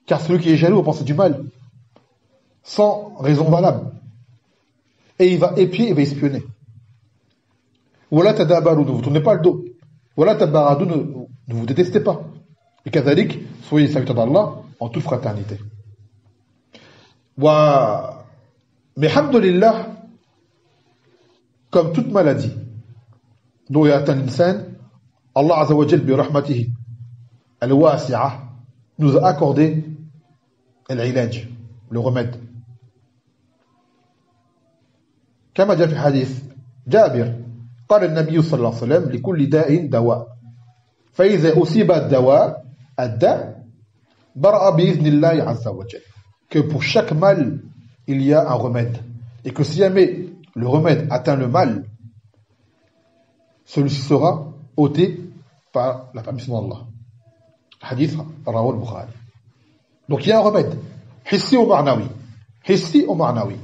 Car celui qui est jaloux va penser du mal, sans raison valable. Et il va épier, il va espionner. Wala tadabaru, ne vous tournez pas le dos. Wala tabaradu, ne vous détestez pas. Et kadhalik, soyez serviteurs d'Allah en toute fraternité. Mais alhamdulillah, comme toute maladie dont il atteint l'insan, Allah Azza wa Jal bi rahmatihi al-wasi'ah nous a accordé al-ilaj, le remède. كما جاء في حديث جابر قال النبي صلى الله عليه وسلم لكل داء دواء فإذا أصيب الداء برأ بإذن الله عز وجل. Que pour chaque mal, il y a un remède. Et que si jamais le remède atteint le mal, celui-ci sera ôté par la permission d'Allah. Hadith Rawahu al-Bukhari. Donc il y a un remède. Hissi ou ma'nawi. Hissi ou ma'nawi.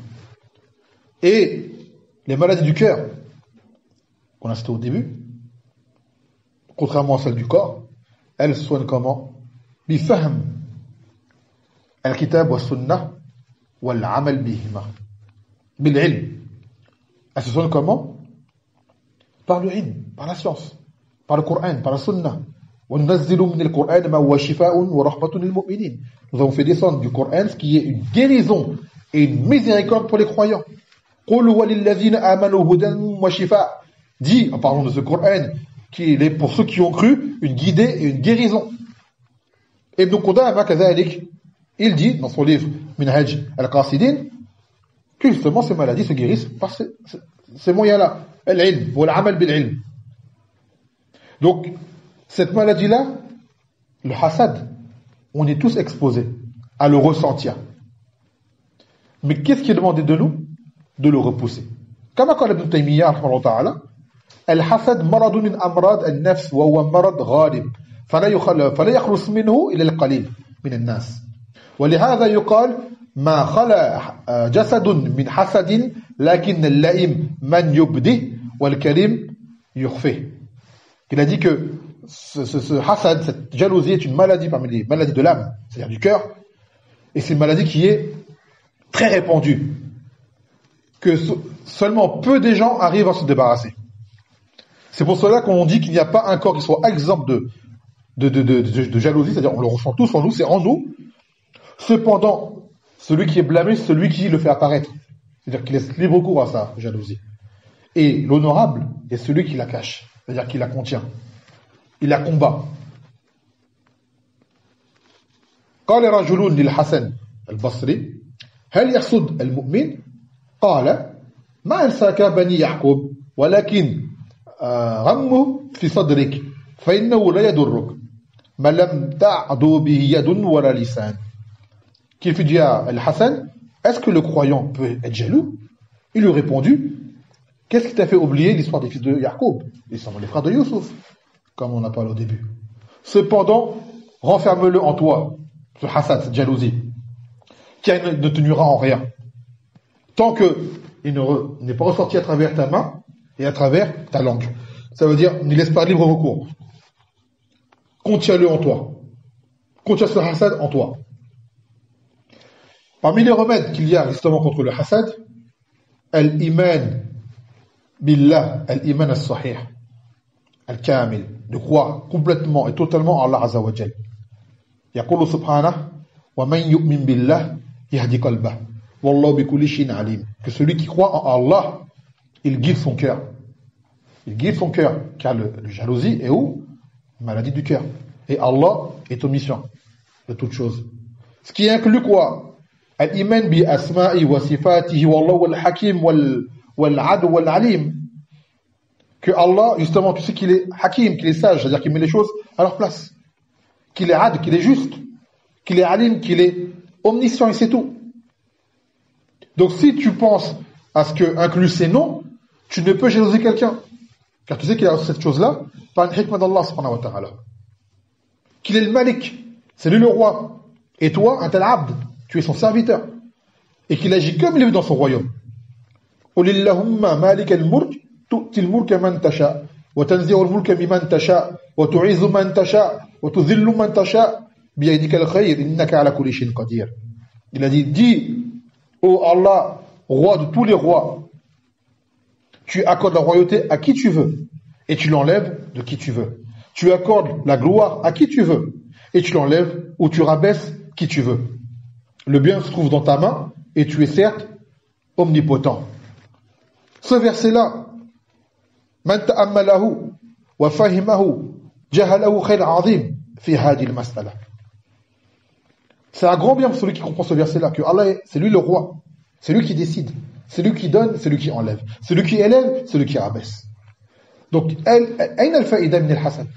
Et les maladies du cœur, qu'on a cité au début, contrairement à celles du corps, elles se soignent comment? Bifahm al-kitab wa sunnah wa al-amal bihima. Bil-ilm. Elles se soignent comment? Par le ilm, par la science, par le Coran, par la sunnah. وَنُنَزِّلُ مِنَ الْقُرْآنِ مَا هُوَ شِفَاءٌ وَرَحْمَةٌ لِلْمُؤْمِنِينَ. Nous avons fait descendre du Coran ce qui est une guérison et une miséricorde pour les croyants. قُلْ وَلِلَّذِينَ آمَنُوا هُدًى وَشِفَاءٌ. Dit, en parlant de ce Coran, qui est pour ceux qui ont cru, une guidée et une guérison. Ibn Qudama كذلك, il dit dans son livre Minhaj al-Qasidin que justement ces maladies se guérissent par ces moyens-là, al-ilm wa al-amal bil-ilm. Donc cette maladie-là, le hasad, on est tous exposés à le ressentir. Mais qu'est-ce qui est demandé de nous? De le repousser. Comme a dit Ibn Taymiyyah rahimahullah ta'ala, الحسد مرض من أمراض النفس وهو مرض غالب فلا يخلص منه إلى القليل من الناس ولهذا يقال ما خلا جسد من حسد لكن اللئيم من يبده والكريم يخفيه. Il a dit que ce hasad, cette jalousie est une maladie parmi les maladies de l'âme, c'est-à-dire du cœur, et c'est une maladie qui est très répandue, que seulement peu de gens arrivent à se débarrasser. C'est pour cela qu'on dit qu'il n'y a pas un corps qui soit exempt de jalousie, c'est-à-dire on le ressent tous en nous, c'est en nous. Cependant, celui qui est blâmé, c'est celui qui le fait apparaître, c'est-à-dire qu'il laisse libre cours à sa jalousie. Et l'honorable est celui qui la cache. c'est-à-dire qu'il la contient, il la combat. قال رجل للحسن البصري هل يحسد المؤمن؟ قال ما أنساك بني يعقوب ولكن غمه في صدرك فإنه لا يضرك ما لم تعدو به يد ولا لسان. Qu'il fut dit à Al-Hassan, est-ce que le croyant peut être jaloux? Il lui a répondu, qu'est-ce qui t'a fait oublier l'histoire des fils de Yacoub? Ils sont les frères de Youssouf, comme on a parlé au début. Cependant, renferme-le en toi, ce hasad, cette jalousie, qui ne te nuira en rien. Tant qu'il n'est pas ressorti à travers ta main et à travers ta langue. Ça veut dire, ne laisse pas libre recours. Contiens-le en toi. Contiens ce hasad en toi. Parmi les remèdes qu'il y a justement contre le hasad, al-iman billah, al-iman al-sahih, al-kamil, de croire complètement et totalement en Allah Azza wa Jal. يقول سبحانه ومن يؤمن بالله يهدي قلبه والله بكل شيء عليم. Que celui qui croit en Allah, il guide son cœur. Il guide son cœur, car le jalousie est où? Maladie du cœur. Et Allah est omniscient de toutes choses. Ce qui inclut quoi? Al-iman bi asma'i wa sifatihi wallahu wal hakim wal adu wal alim. Que Allah, justement, tu sais qu'il est hakim, qu'il est sage, c'est-à-dire qu'il met les choses à leur place. Qu'il est ad, qu'il est juste. Qu'il est alim, qu'il est omniscient, et c'est tout. Donc si tu penses à ce que inclut ces noms, tu ne peux jalouser quelqu'un. Car tu sais qu'il y a cette chose-là par une hikmah d'Allah subhanahu wa ta'ala. Qu'il est le malik, c'est lui le roi. Et toi, un tel abd, tu es son serviteur. Et qu'il agit comme il veut dans son royaume. قُلِ اللَّهُمَّ مَالِكَ الْمُلْكِ تُؤْتِي الْمُلْكَ مَنْ تَشَاءُ وَتَنْزِعُ الْمُلْكَ مِمَنْ تَشَاءُ وَتُعِزُّ مَنْ تَشَاءُ وَتُذِلُّ مَنْ تَشَاءُ بِيَدِكَ الْخَيْرُ إِنَّكَ عَلَى كُلِّ شَيْءٍ قَدِيرٌ. Il a dit, dis, ô Allah, roi de tous les rois, tu accordes la royauté à qui tu veux, et tu l'enlèves de qui tu veux. Tu accordes la gloire à qui tu veux, et tu l'enlèves ou tu rabaisses qui tu veux. Le bien se trouve dans ta main, et tu es certes omnipotent. Ce verset-là, man ta'ammalahu wa fahimahu jahalahu khayr azim fi hadi al-mas'ala. C'est un grand bien pour celui qui comprend ce verset-là, que Allah, c'est lui le roi, c'est lui qui décide, c'est lui qui donne, c'est lui qui enlève, c'est lui qui élève, c'est lui qui rabaisse. Donc, ayn al-fa'ida min al-hasad.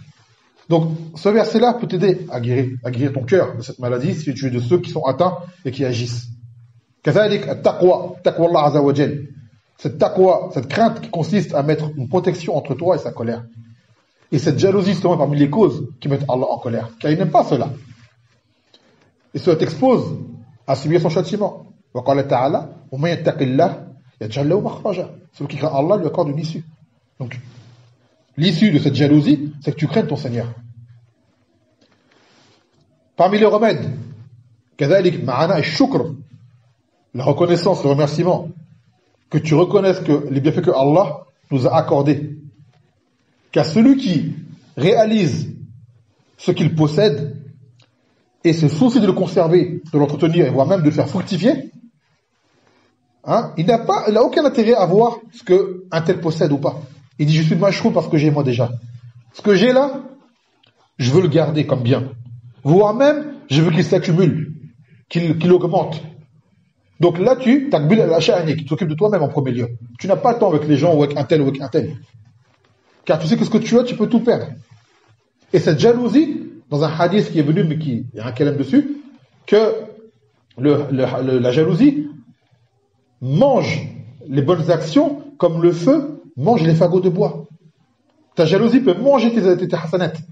Donc, ce verset-là peut t'aider à guérir ton cœur de cette maladie si tu es de ceux qui sont atteints et qui agissent. كذلك التقوى تقوى الله عز وجل. Cette taqwa, cette crainte qui consiste à mettre une protection entre toi et sa colère. Et cette jalousie, c'est parmi les causes qui mettent Allah en colère, car il n'aime pas cela. Et cela t'expose à subir son châtiment. وقال تعالى ومن يتق الله يجعل له مخرجا. Celui qui craint Allah lui accorde une issue. Donc, l'issue de cette jalousie, c'est que tu crains ton Seigneur. Parmi les remèdes, كذلك معنا الشكر, la reconnaissance, le remerciement, que tu reconnaisses que les bienfaits que Allah nous a accordés. Car celui qui réalise ce qu'il possède et se soucie de le conserver, de l'entretenir et voire même de le faire fructifier, il n'a aucun intérêt à voir ce qu'un tel possède ou pas. Il dit, je suis mashroul parce que j'ai moi déjà. Ce que j'ai là, je veux le garder comme bien. Voire même, je veux qu'il s'accumule, qu'il augmente. Donc là, tu t'akbil al-asha'ani, qui t'occupe de toi-même en premier lieu. Tu n'as pas le temps avec les gens ou avec un tel ou avec un tel. Car tu sais que ce que tu as, tu peux tout perdre. Et cette jalousie, dans un hadith qui est venu, mais il y a un kalem dessus, que la jalousie mange les bonnes actions comme le feu mange les fagots de bois. Ta jalousie peut manger tes hasanates.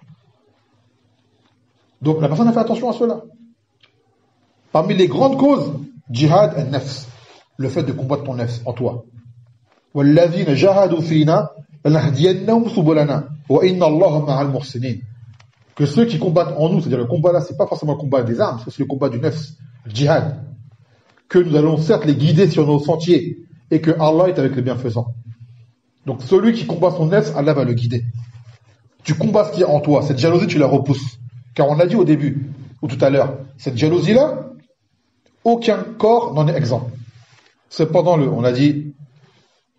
Donc la personne a fait attention à cela. Parmi les grandes causes, jihad al-nafs, le fait de combattre ton nafs en toi. وَالَّذِينَ جَاهَدُوا فِينَا لَنَهْدِيَنَّهُمْ سُبُلَنَا وَإِنَّ اللَّهَ مَعَ الْمُحْسِنِينَ. Que ceux qui combattent en nous, c'est-à-dire le combat là, c'est pas forcément le combat des armes, c'est le combat du nafs, le jihad. Que nous allons certes les guider sur nos sentiers et que Allah est avec les bienfaisants. Donc celui qui combat son nafs, Allah va le guider. Tu combats ce qui est en toi, cette jalousie tu la repousses. Car on l'a dit au début, ou tout à l'heure, cette jalousie-là, aucun corps n'en est exempt. Cependant, on a dit,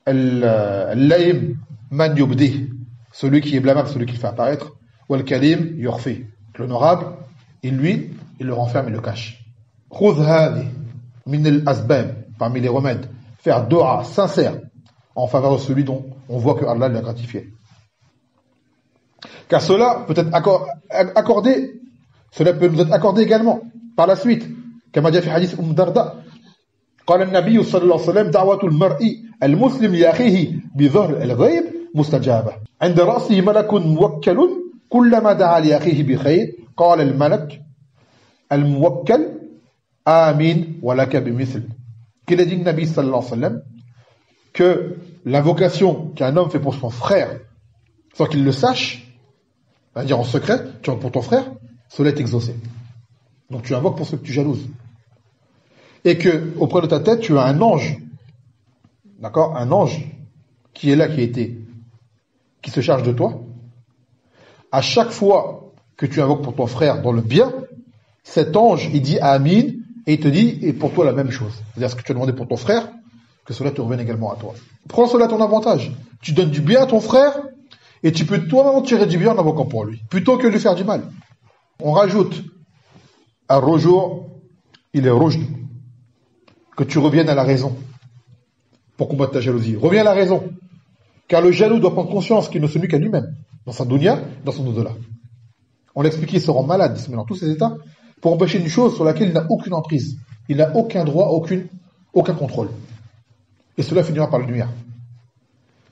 al-laym man yubdi. celui qui est blâmable, celui qui fait apparaître. Wal kalim yurfi, l'honorable, il le renferme et le cache. Khudh hadi min al-asbab, parmi les remèdes, faire dua sincère en faveur de celui dont on voit que Allah l'a gratifié. Car cela peut être accordé, cela peut nous être accordé également par la suite. Comme a dit في حديث Darda, قال النبي صلى الله عليه وسلم دعوة المرء المسلم لأخيه بظهر الغيب مستجابة عند رأسه ملك موكل كلما دعا لأخيه بخير قال الملك الموكل آمين ولك بمثل. Qu'il a dit le Nabi sallallahu alayhi wa sallam que l'invocation qu'un homme fait pour son frère sans qu'il le sache, c'est-à-dire en secret, tu invoques pour ton frère, cela est exaucé. Donc tu invoques pour ceux que tu jalouses. Et que auprès de ta tête, tu as un ange, d'accord, un ange qui est là, qui se charge de toi. À chaque fois que tu invoques pour ton frère dans le bien, cet ange, il dit Amin, et il te dit, et pour toi la même chose. C'est-à-dire ce que tu as demandé pour ton frère, que cela te revienne également à toi. Prends cela à ton avantage. Tu donnes du bien à ton frère, et tu peux toi-même tirer du bien en invoquant pour lui, plutôt que de lui faire du mal. On rajoute un rejour, il est rouge, que tu reviennes à la raison pour combattre ta jalousie. Reviens à la raison. Car le jaloux doit prendre conscience qu'il ne se nuit qu'à lui-même, dans sa dunya, dans son au-delà. On l'a expliqué, il se rend malade, il se met dans tous ses états, pour empêcher une chose sur laquelle il n'a aucune emprise. Il n'a aucun droit, aucun contrôle. Et cela finira par le nuire.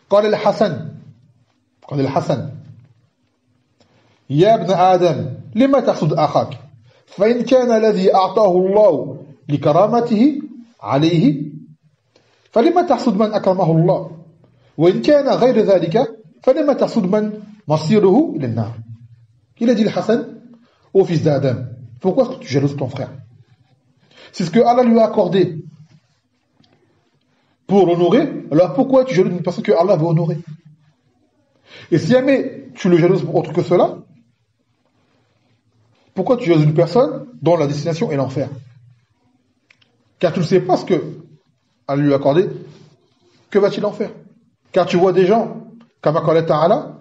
قال الحسن يا ابن آدم لما تحسد أخاك فإن كان الذي أعطاه الله لكرامته عليه فلما تحسد من أكرمه الله وإن كان غير ذلك فلما تحسد من مصيره إلى النار. Il a dit le Hassan au fils d'Adam, pourquoi est-ce que tu jalouses ton frère? C'est ce que Allah lui a accordé pour l'honorer, alors pourquoi tu jalouses une personne que Allah veut honorer? Et si jamais tu le jalouses pour autre que cela, pourquoi tu jalouses une personne dont la destination est l'enfer? Car tu ne sais pas ce que Allah lui a accordé, que va-t-il en faire? Car tu vois des gens, comme Allah Ta'ala,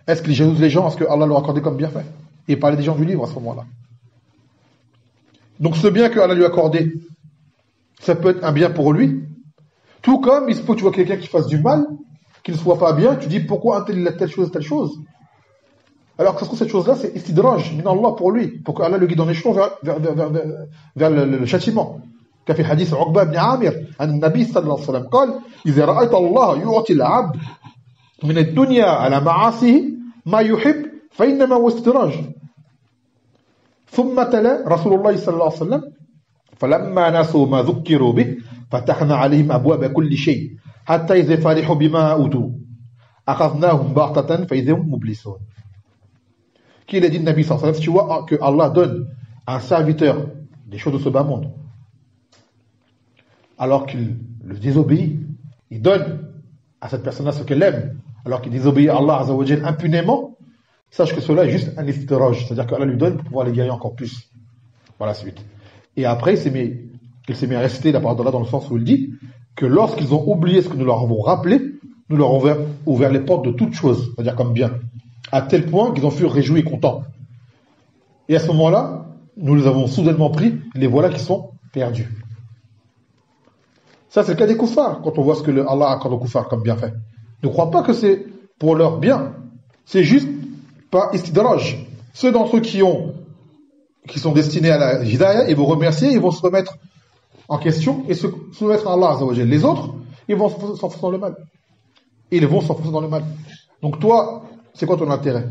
est-ce qu'ils jalousent les gens à ce que Allah leur a accordé comme bienfait? Et parler des gens du livre à ce moment-là. Donc ce bien que Allah lui a accordé, ça peut être un bien pour lui. Tout comme il se peut que tu vois quelqu'un qui fasse du mal, qu'il ne soit pas bien, tu dis pourquoi un tel il a telle chose. Alors que ça se trouve cette chose-là, c'est istidraj, min Allah pour lui, pour que Allah le guide dans les choses vers le châtiment. Qu'a fait hadith Uqba ibn Amir, un Nabi sallallahu alayhi wa sallam, قال إذا رأيت الله يعطي العبد من الدنيا على معاصيه ما يحب فإنما هو استدراج. ثم تلا رسول الله صلى الله عليه وسلم فلما نسوا ما ذكروا به فتحنا عليهم أبواب كل شيء حتى إذا فرحوا بما أوتوا أخذناهم بغتة فإذا هم مبلسون. Qu'il a dit le Nabi sallallahu alayhi wa sallam, tu vois que Allah donne à un serviteur des choses de ce bas monde, alors qu'il le désobéit, il donne à cette personne-là ce qu'elle aime, alors qu'il désobéit à Allah Azza wa Jal impunément, sache que cela est juste un istidraj, c'est-à-dire qu'Allah lui donne pour pouvoir les guérir encore plus par la suite. Et après, il s'est mis à réciter la parole d'Allah dans le sens où il dit que lorsqu'ils ont oublié ce que nous leur avons rappelé, nous leur avons ouvert les portes de toutes choses, c'est-à-dire comme bien, à tel point qu'ils en furent réjouis et contents. Et à ce moment-là, nous les avons soudainement pris, les voilà qui sont perdus. Ça, c'est le cas des koufars, quand on voit ce que Allah accorde aux koufars comme bienfait. Ne crois pas que c'est pour leur bien. C'est juste par istidraj. Ceux d'entre eux qui sont destinés à la hidayah, ils vont remercier, ils vont se remettre en question et se soumettre à Allah Azza wa Jal. Les autres, ils vont s'enfoncer dans le mal. Ils vont s'enfoncer dans le mal. Donc toi, c'est quoi ton intérêt?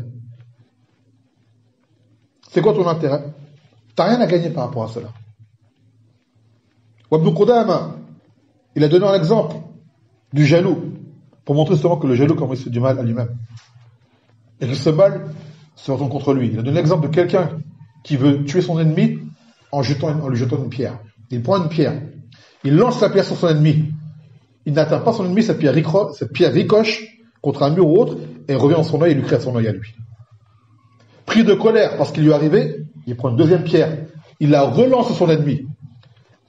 C'est quoi ton intérêt? T'as rien à gagner par rapport à cela. Ibn Qudama, il a donné un exemple du jaloux, pour montrer justement que le jaloux, comment il se fait du mal à lui-même. Et que ce mal se retourne contre lui. Il a donné l'exemple de quelqu'un qui veut tuer son ennemi en lui jetant une pierre. Il prend une pierre, il lance sa pierre sur son ennemi. Il n'atteint pas son ennemi, cette pierre ricoche contre un mur ou autre, et revient dans son œil et lui crève son œil à lui. Pris de colère parce qu'il lui est arrivé, il prend une deuxième pierre, il la relance sur son ennemi.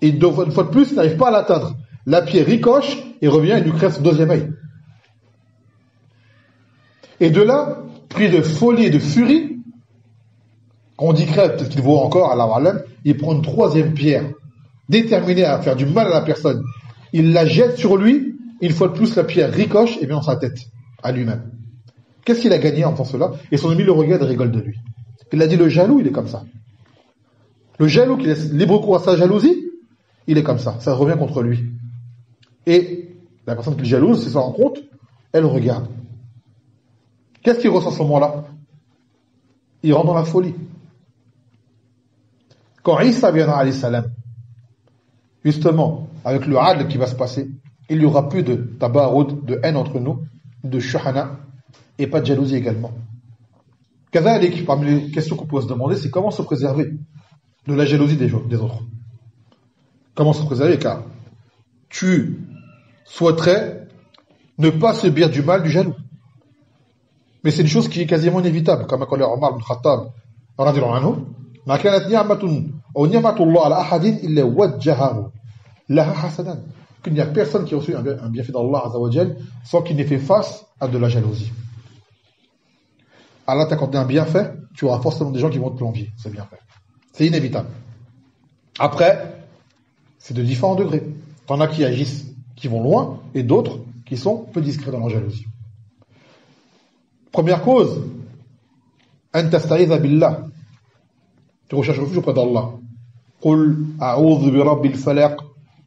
Et une fois de plus, il n'arrive pas à l'atteindre. La pierre ricoche et revient et lui crève son deuxième œil. Et de là, pris de folie et de furie, quand on dit crève, peut-être qu'il vaut encore, Allah, il prend une troisième pierre, déterminé à faire du mal à la personne. Il la jette sur lui, une fois de plus la pierre ricoche et vient dans sa tête, à lui-même. Qu'est-ce qu'il a gagné en faisant cela? Et son ami le regarde et rigole de lui. Il a dit, le jaloux, il est comme ça. Le jaloux qui laisse libre cours à sa jalousie, il est comme ça. Ça revient contre lui. Et la personne qui est jalouse, si ça rend compte, elle regarde. Qu'est-ce qu'il ressent à ce moment-là? Il rentre dans la folie. Quand Isa viendra, alayhi salam, justement, avec le adl qui va se passer, il n'y aura plus de tabaroud, de haine entre nous, de shuhana, et pas de jalousie également. Kazalik, parmi les questions qu'on peut se demander, c'est comment se préserver de la jalousie des autres. Comment se préserver? Car tu souhaiterais ne pas subir du mal du jaloux. Mais c'est une chose qui est quasiment inévitable, comme a dit Omar ibn Khattab, radiyallahu anhu, ma kanat ni'matun aw ni'matullah ala ahadin illa wajjahahu laha hasadan. Qu'il n'y a personne qui a reçu un bienfait d'Allah azza wa jal sans qu'il n'ait fait face à de la jalousie. Allah t'a accordé un bienfait, tu auras forcément des gens qui vont te l'envier, c'est bienfait. C'est inévitable. Après, c'est de différents degrés. T'en as qui agissent, qui vont loin, et d'autres qui sont peu discrets dans leur jalousie. Première cause, an tasta'iza billah. Tu recherches refuge auprès d'Allah. Qul a'udhu bi rabbil falaq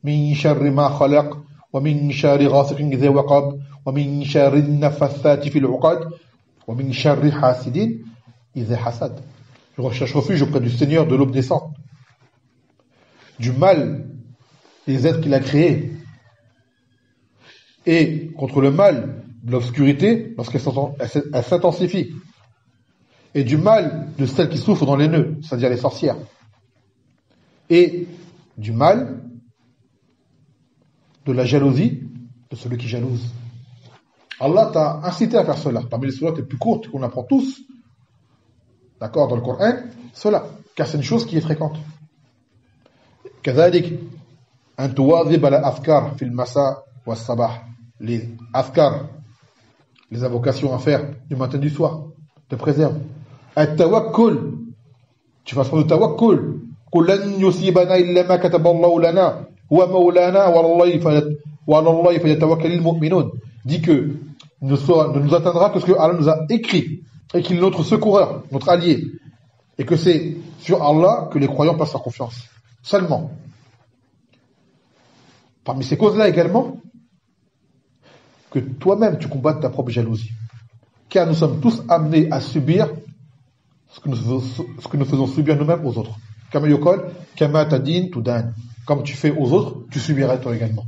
min sharri ma khalaq wa min sharri ghasiqin idha waqab wa min sharri an-naffathati fil 'uqad wa min sharri hasidin idha hasad. Je recherche refuge auprès du Seigneur de l'aube naissante, du mal des êtres qu'il a créés, et contre le mal de l'obscurité lorsqu'elle s'intensifie, et du mal de celles qui souffrent dans les nœuds, c'est-à-dire les sorcières, et du mal de la jalousie de celui qui jalouse. Allah t'a incité à faire cela. Parmi les sourates les plus courtes qu'on apprend tous, d'accord, dans le Coran, cela, car c'est une chose qui est fréquente. كذلك أن تواظب على الأذكار في المساء والصباح. Les afkar, les invocations à faire du matin et du soir, te préservent. At-tawakkul, tu fasses preuve de tawakkul. قل لن يصيبنا إلا ما كتب الله لنا هو مولانا وعلى الله فليتوكل المؤمنون. Dit que ne nous atteindra que ce que Allah nous a écrit et qu'il est notre secoureur, notre allié, et que c'est sur Allah que les croyants passent leur confiance. Seulement. Parmi ces causes-là également, que toi-même tu combattes ta propre jalousie. Car nous sommes tous amenés à subir ce que nous faisons subir nous-mêmes aux autres. Kama yukol, kama tadin tudan. Comme tu fais aux autres, tu subiras toi également.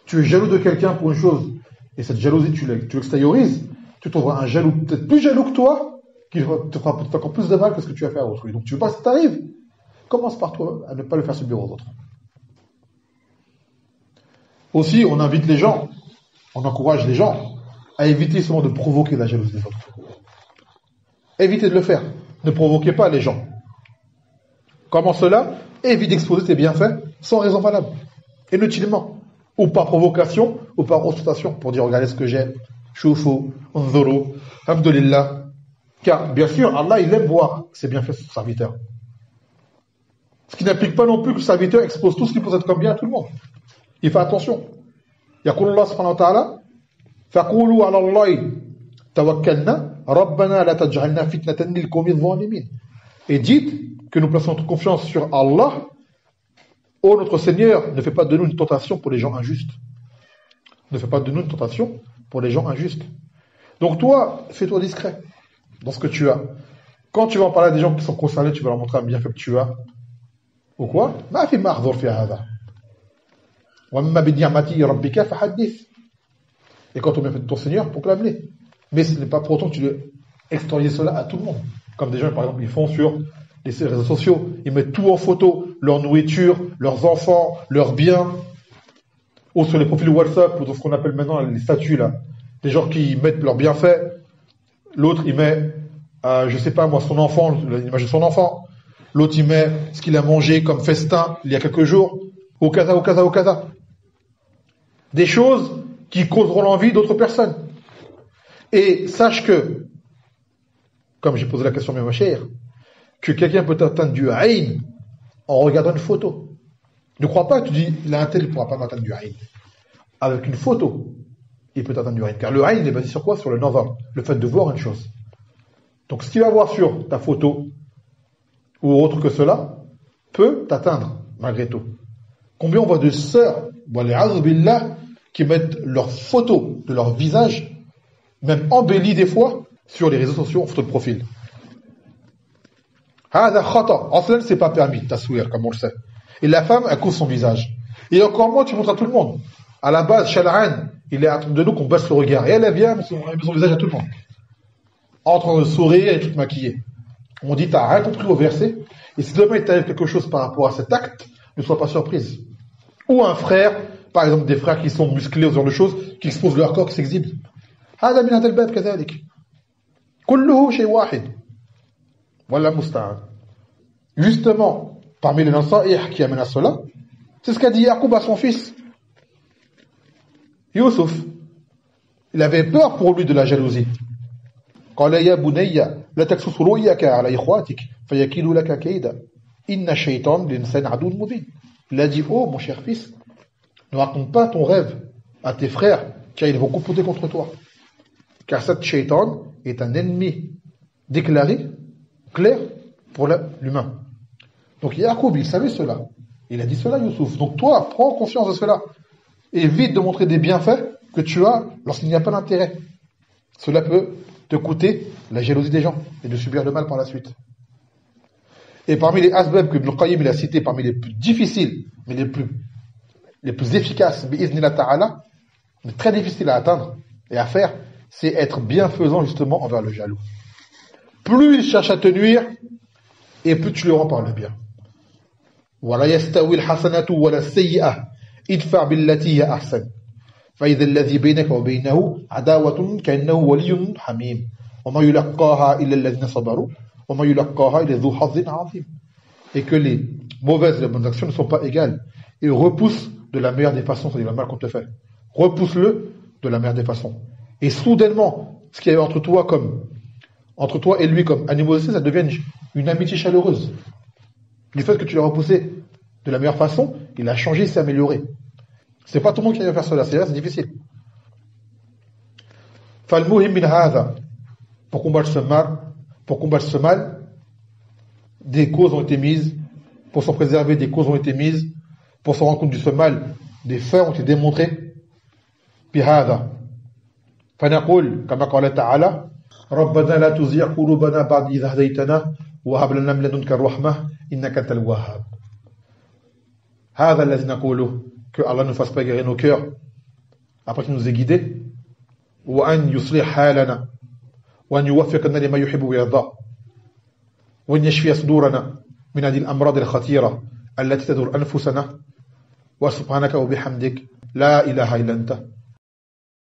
Tu es jaloux de quelqu'un pour une chose, et cette jalousie tu l'extériorises, tu trouveras un jaloux peut-être plus jaloux que toi, qui te fera encore plus de mal que ce que tu as fait à autrui. Donc tu veux pas que ça t'arrive, commence par toi à ne pas le faire subir aux autres. Aussi, on invite les gens, on encourage les gens à éviter seulement de provoquer la jalousie des autres. Évitez de le faire. Ne provoquez pas les gens. Comment cela? Évite d'exposer tes bienfaits sans raison valable, inutilement, ou par provocation, ou par ostentation, pour dire regardez ce que j'ai, choufou, unzuru, alhamdulillah. Car, bien sûr, Allah, il aime voir ses bienfaits sur son serviteur. Ce qui n'implique pas non plus que le serviteur expose tout ce qui peut être comme bien à tout le monde. Il fait attention. يقول الله سبحانه وتعالى فقولوا على الله توكلنا ربنا لا تجعلنا فتنة للقوم الظالمين. Et dites que nous plaçons notre confiance sur Allah. Oh notre Seigneur, ne fais pas de nous une tentation pour les gens injustes. Ne fais pas de nous une tentation pour les gens injustes. Donc toi, fais-toi discret dans ce que tu as. Quand tu vas en parler à des gens qui sont concernés, tu vas leur montrer un bienfait que tu as. Ou quoi? ما في معذور في هذا. وَمَّا بِنِعْمَتِ رَبِّكَ فَحَدِّثْ. Et quand on bienfait de ton Seigneur, proclame-les. Mais ce n'est pas pour autant que tu dois extérioriser cela à tout le monde. Comme des gens, par exemple, ils font sur les réseaux sociaux. Ils mettent tout en photo. Leur nourriture, leurs enfants, leurs biens. Ou sur les profils WhatsApp, ou dans ce qu'on appelle maintenant les statuts, là. Des gens qui mettent leurs bienfaits. L'autre, il met, je sais pas moi, son enfant, l'image de son enfant. L'autre, il met ce qu'il a mangé comme festin il y a quelques jours. Au kaza, au kaza, au kaza. Des choses qui causeront l'envie d'autres personnes. Et sache que, comme j'ai posé la question à ma chère, que quelqu'un peut atteindre du aïn en regardant une photo. Ne crois pas que tu dis, là, un tel ne pourra pas m'atteindre du aïn. Avec une photo, il peut atteindre du aïn. Car le aïn est basé sur quoi? Sur le nazar, le fait de voir une chose. Donc ce qu'il va voir sur ta photo, ou autre que cela, peut t'atteindre, malgré tout. Combien on voit de sœurs, qui mettent leurs photos de leur visage, même embellies des fois, sur les réseaux sociaux en photo de profil. En cela, c'est pas permis, taswir, comme on le sait. Et la femme, elle couvre son visage. Et encore moins, tu montres à tout le monde. À la base, Shal'an, il est à de nous qu'on baisse le regard. Et elle vient, elle met son visage à tout le monde. En train de sourire, elle est toute maquillée. On dit, t'as rien compris au verset. Et si demain il t'arrive quelque chose par rapport à cet acte, ne sois pas surprise. Ou un frère, par exemple des frères qui sont musclés, ou ce genre de choses, qui exposent leur corps, qui s'exhibent. هذا من هذا الباب كذلك. كله شيء واحد. Voilà musta'an. Justement, parmi les nasaïh qui amènent à cela, c'est ce qu'a dit Yaqub à son fils. Youssouf. Il avait peur pour lui de la jalousie. قال يا بني لا تقصص رؤياك على إخواتك فيكيلوا لك كيدا إن الشيطان للإنسان عدو مبين. Il a dit, oh mon cher fils, ne raconte pas ton rêve à tes frères, car ils vont comploter contre toi. Car cet shaitan est un ennemi déclaré, clair, pour l'humain. Donc Yaqub, il savait cela. Il a dit cela, Youssouf. Donc toi, prends conscience de cela. Évite de montrer des bienfaits que tu as lorsqu'il n'y a pas d'intérêt. Cela peut te coûter la jalousie des gens et de subir le mal par la suite. Et parmi les asbab que Ibn Qayyim il a cité, parmi les plus difficiles, mais les plus efficaces, bi'iznillah ta'ala, mais très difficiles à atteindre et à faire, c'est être bienfaisant justement envers le jaloux. Plus il cherche à te nuire, et plus tu le rends par le bien. وَلَا يَسْتَوِي الْحَسَنَةُ وَلَا السَّيِّئَةُ إِدْفَعْ بِالَّتِي هِيَ أَحْسَنُ فَإِذَا الَّذِي بَيْنَكَ وَبَيْنَهُ عَدَاوَةٌ كَأَنَّهُ وَلِيٌّ حَمِيمٌ وَمَا يُلَقَّاهَا إِلَّا الَّذِينَ صَبَرُوا وَمَا يُلَقَّاهَا إِلَّا ذُو حَظٍّ عَظِيمٍ. Et que les mauvaises et les bonnes actions ne sont pas égales. Et repousse de la meilleure des façons, c'est-à-dire le mal qu'on te fait. Repousse-le de la meilleure des façons. Et soudainement, ce qu'il y avait entre toi et lui comme animosité, ça devient une amitié chaleureuse. Du fait que tu l'as repoussé de la meilleure façon, il a changé, il s'est amélioré. C'est pas tout le monde qui va faire cela, c'est difficile. فالمهم من هذا, pour combattre ce mal, des causes ont été mises, pour s'en préserver, des causes ont été mises, pour se rendre compte de ce mal, des faits ont été démontrés. بهذا فنقول كما قال تعالى ربنا لا تزغ قلوبنا بعد إذ هديتنا وهب لنا من لدنك الرحمة إنك أنت الوهاب. هذا الذي نقوله, que Allah ne fasse pas guérir nos cœurs après qu'il nous ait guidés, وأن يصلح حالنا وأن يوفقنا لما يحب ويرضى وأن يشفي صدورنا من هذه الأمراض الخطيرة التي تضر أنفسنا وسبحانك وبحمدك لا إله إلا أنت